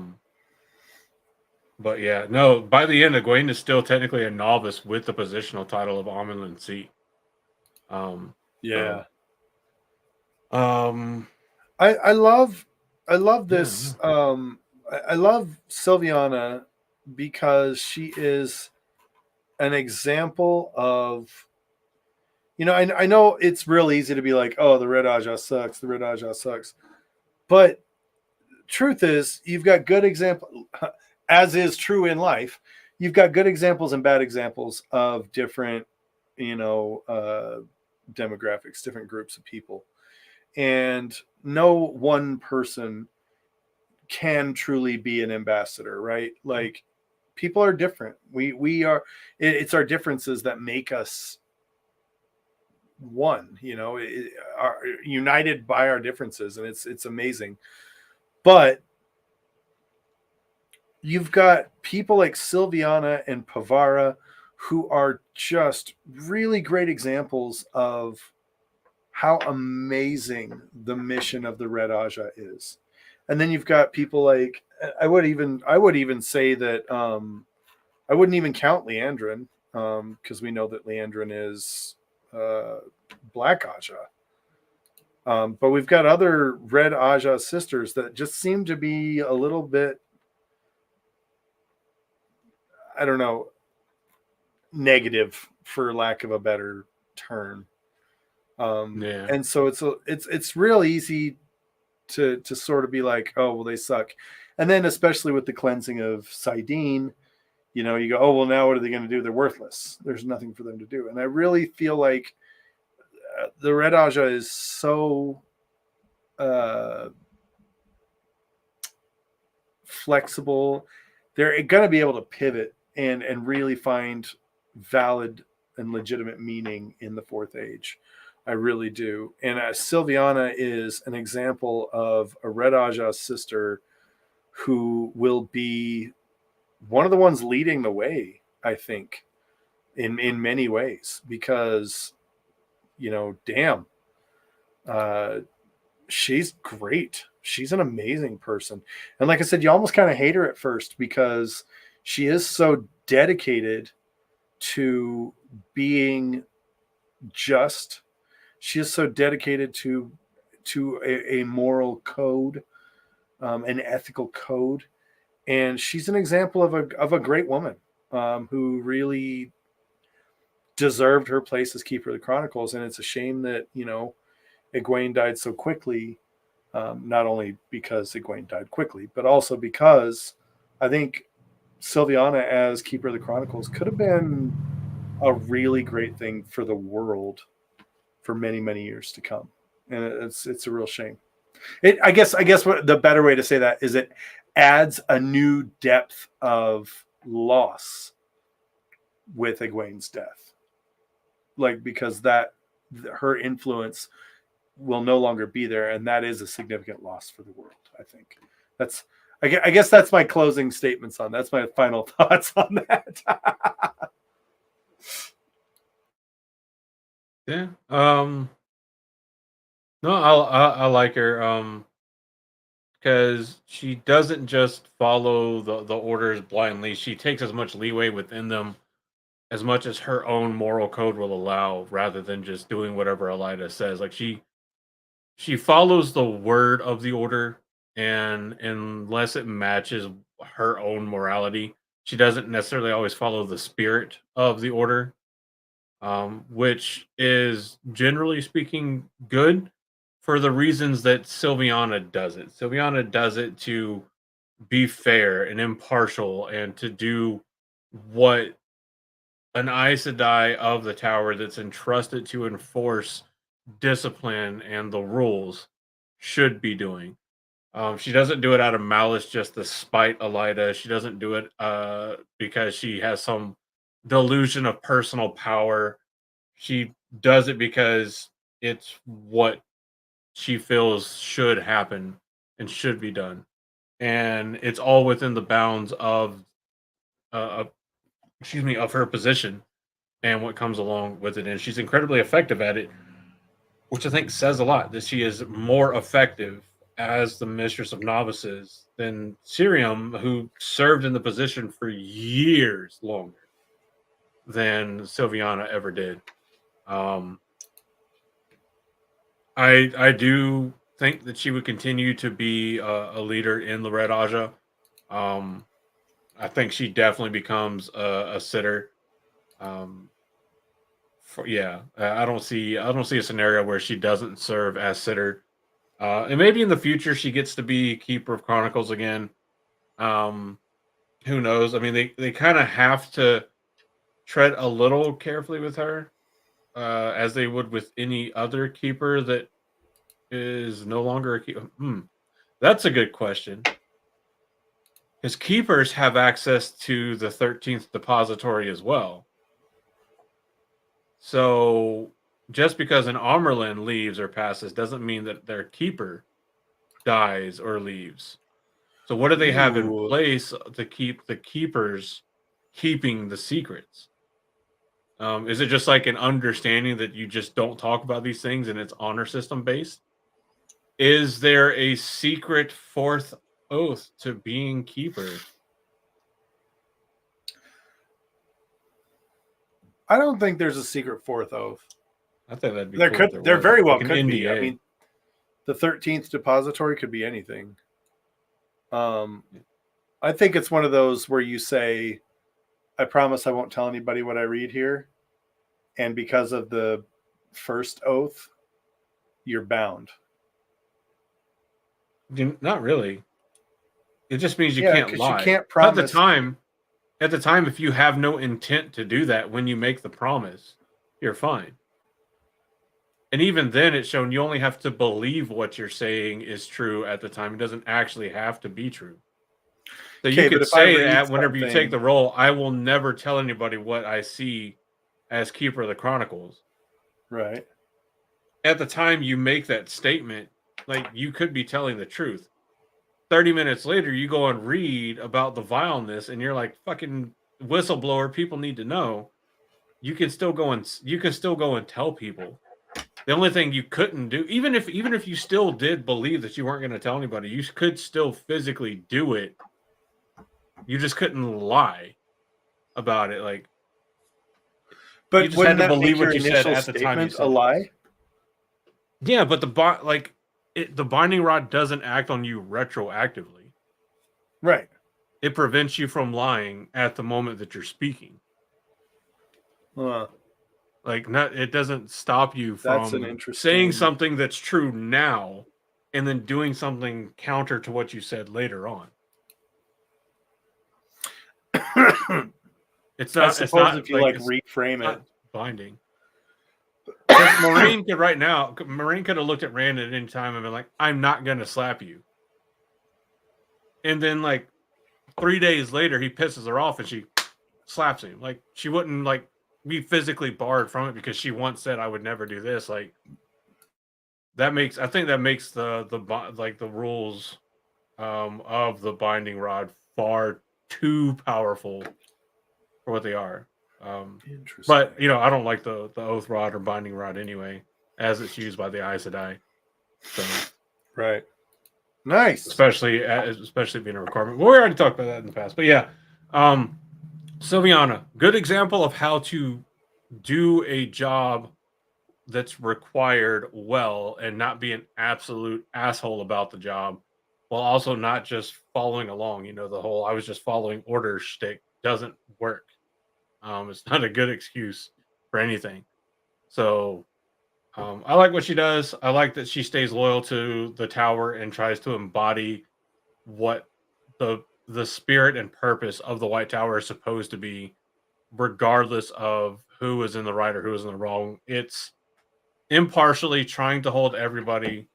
yeah, no, by the end, Egwene is still technically a novice with the positional title of Amerlin seat. I love this. I love Sylviana because she is an example of, I know it's real easy to be like, oh, the Red Ajah sucks. The Red Ajah sucks. But truth is, you've got good examples, as is true in life. You've got good examples and bad examples of different, demographics, different groups of people. And no one person can truly be an ambassador, right? Like, people are different. We are, it's our differences that make us one, are united by our differences. And it's amazing. But you've got people like Sylviana and Pavara who are just really great examples of how amazing the mission of the Red Ajah is. And then you've got people like, I would even say that I wouldn't even count Leandrin, because we know that Leandrin is Black Ajah. But we've got other Red Ajah sisters that just seem to be a little bit, I don't know, negative, for lack of a better term. Yeah. And so it's real easy to sort of be like, oh well, they suck. And then especially with the cleansing of Sidene, you know, you go, oh well, now what are they going to do? They're worthless. There's nothing for them to do. And I really feel like the Red Ajah is so flexible. They're going to be able to pivot and really find valid and legitimate meaning in the Fourth Age. I really do. And Silviana is an example of a Red Ajah sister who will be one of the ones leading the way, I think, in many ways, because, you know, damn, she's great. She's an amazing person. And like I said, you almost kind of hate her at first because she is so dedicated to being just. She is so dedicated to a moral code, an ethical code. And she's an example of a great woman, who really deserved her place as Keeper of the Chronicles. And it's a shame that, you know, Egwene died so quickly, not only because Egwene died quickly, but also because I think Silviana as Keeper of the Chronicles could have been a really great thing for the world for many, many years to come. And it's a real shame. I guess what the better way to say that is, it adds a new depth of loss with Egwene's death. Like, because that her influence will no longer be there, and that is a significant loss for the world. I think that's. I guess that's my closing statements on. That's my final thoughts on that. Yeah. No, I like her. Because she doesn't just follow the orders blindly. She takes as much leeway within them as much as her own moral code will allow, rather than just doing whatever Elida says. Like she follows the word of the order, and unless it matches her own morality, she doesn't necessarily always follow the spirit of the order, which is generally speaking good for the reasons that Silviana does it. Silviana does it to be fair and impartial, and to do what an Aes Sedai of the Tower that's entrusted to enforce discipline and the rules should be doing. She doesn't do it out of malice just to spite Elida. She doesn't do it because she has some delusion of personal power. She does it because it's what she feels should happen and should be done. And it's all within the bounds of, uh, of her position and what comes along with it. And she's incredibly effective at it, which I think says a lot, that she is more effective as the Mistress of Novices than Cirium, who served in the position for years longer than Silviana ever did. I do think that she would continue to be a leader in the Red Ajah. I think she definitely becomes a sitter. I don't see a scenario where she doesn't serve as sitter. And maybe in the future she gets to be Keeper of Chronicles again. Who knows? I mean, they kind of have to tread a little carefully with her, as they would with any other keeper that is no longer a keeper. That's a good question. Because keepers have access to the 13th depository as well. So just because an Amerlin leaves or passes doesn't mean that their keeper dies or leaves. So what do they have in Ooh. place to keep the keepers keeping the secrets? Is it just like an understanding that you just don't talk about these things and it's honor system based? Is there a secret fourth oath to being keeper? I don't think there's a secret fourth oath. I think that'd be There cool if could, there was, very well like an could be. I NDA. mean, the 13th depository could be anything. I think it's one of those where you say, I promise I won't tell anybody what I read here. And because of the first oath, you're bound. Not really. It just means you Yeah, can't 'cause lie. you can't promise. At the time, if you have no intent to do that when you make the promise, you're fine. And even then, it's shown you only have to believe what you're saying is true at the time. It doesn't actually have to be true. So Okay, you but could if I say read that whenever you take something- the role, I will never tell anybody what I see as Keeper of the Chronicles. Right. At the time you make that statement, like, you could be telling the truth. 30 minutes later, you go and read about the vileness, and you're like, fucking whistleblower, people need to know. You can still go and tell people. The only thing you couldn't do, even if you still did believe that you weren't going to tell anybody, you could still physically do it. You just couldn't lie about it. Like, But you just wouldn't had to that believe make your what you said initial at the time you statement said a it. lie? Yeah, but the binding rod doesn't act on you retroactively. Right. It prevents you from lying at the moment that you're speaking. It doesn't stop you That's an from interesting- saying something that's true now and then doing something counter to what you said later on. It's not. I suppose It's not if you it's reframe it. not binding. Because Marine could have looked at Rand at any time and been like, "I'm not going to slap you," and then 3 days later, he pisses her off and she slaps him. Like, she wouldn't be physically barred from it because she once said, "I would never do this." I think that makes the rules of the binding rod far too powerful for what they are. Interesting. But I don't like the oath rod or binding rod anyway, as it's used by the Aes Sedai. So, right. Nice. especially being a requirement. Well, we already talked about that in the past, but yeah, Sylviana, good example of how to do a job that's required well and not be an absolute asshole about the job, while also not just following along. The whole "I was just following orders" shtick doesn't work. It's not a good excuse for anything. So I like what she does. I like that she stays loyal to the tower and tries to embody what the spirit and purpose of the White Tower is supposed to be, regardless of who is in the right or who is in the wrong. It's impartially trying to hold everybody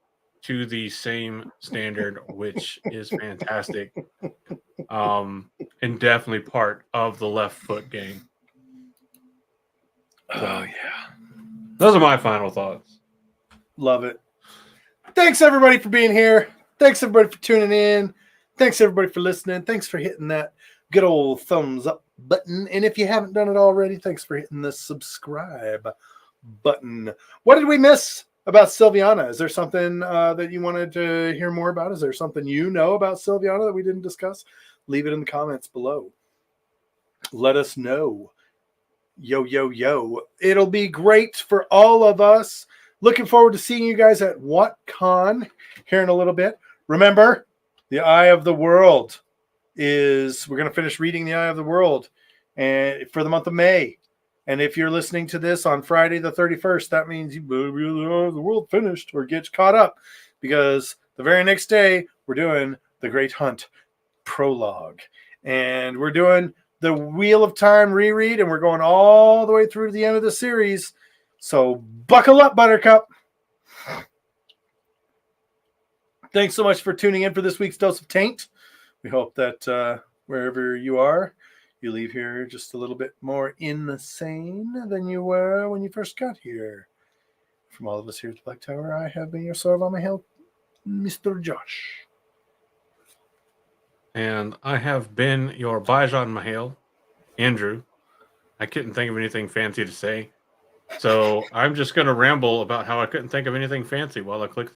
to the same standard, which is fantastic. And definitely part of the left foot game. Oh, yeah. Those are my final thoughts. Love it. Thanks, everybody, for being here. Thanks, everybody, for tuning in. Thanks, everybody, for listening. Thanks for hitting that good old thumbs up button. And if you haven't done it already, thanks for hitting the subscribe button. What did we miss about Sylviana? Is there something that you wanted to hear more about? Is there something you know about Sylviana that we didn't discuss? Leave it in the comments below. Let us know. Yo, yo, yo. It'll be great for all of us. Looking forward to seeing you guys at WhatCon here in a little bit. Remember, The Eye of the World we're going to finish reading The Eye of the World and for the month of May. And if you're listening to this on Friday the 31st, that means you better be The Eye of the World finished or get caught up, because the very next day we're doing The Great Hunt prologue. And we're doing the Wheel of Time reread, and we're going all the way through to the end of the series. So buckle up, Buttercup. Thanks so much for tuning in for this week's Dose of Taint. We hope that wherever you are, you leave here just a little bit more insane than you were when you first got here. From all of us here at the Black Tower, I have been your Sword on my hill, Mr. Josh. And I have been your Bajan Mahale, Andrew. I couldn't think of anything fancy to say. So I'm just going to ramble about how I couldn't think of anything fancy while I click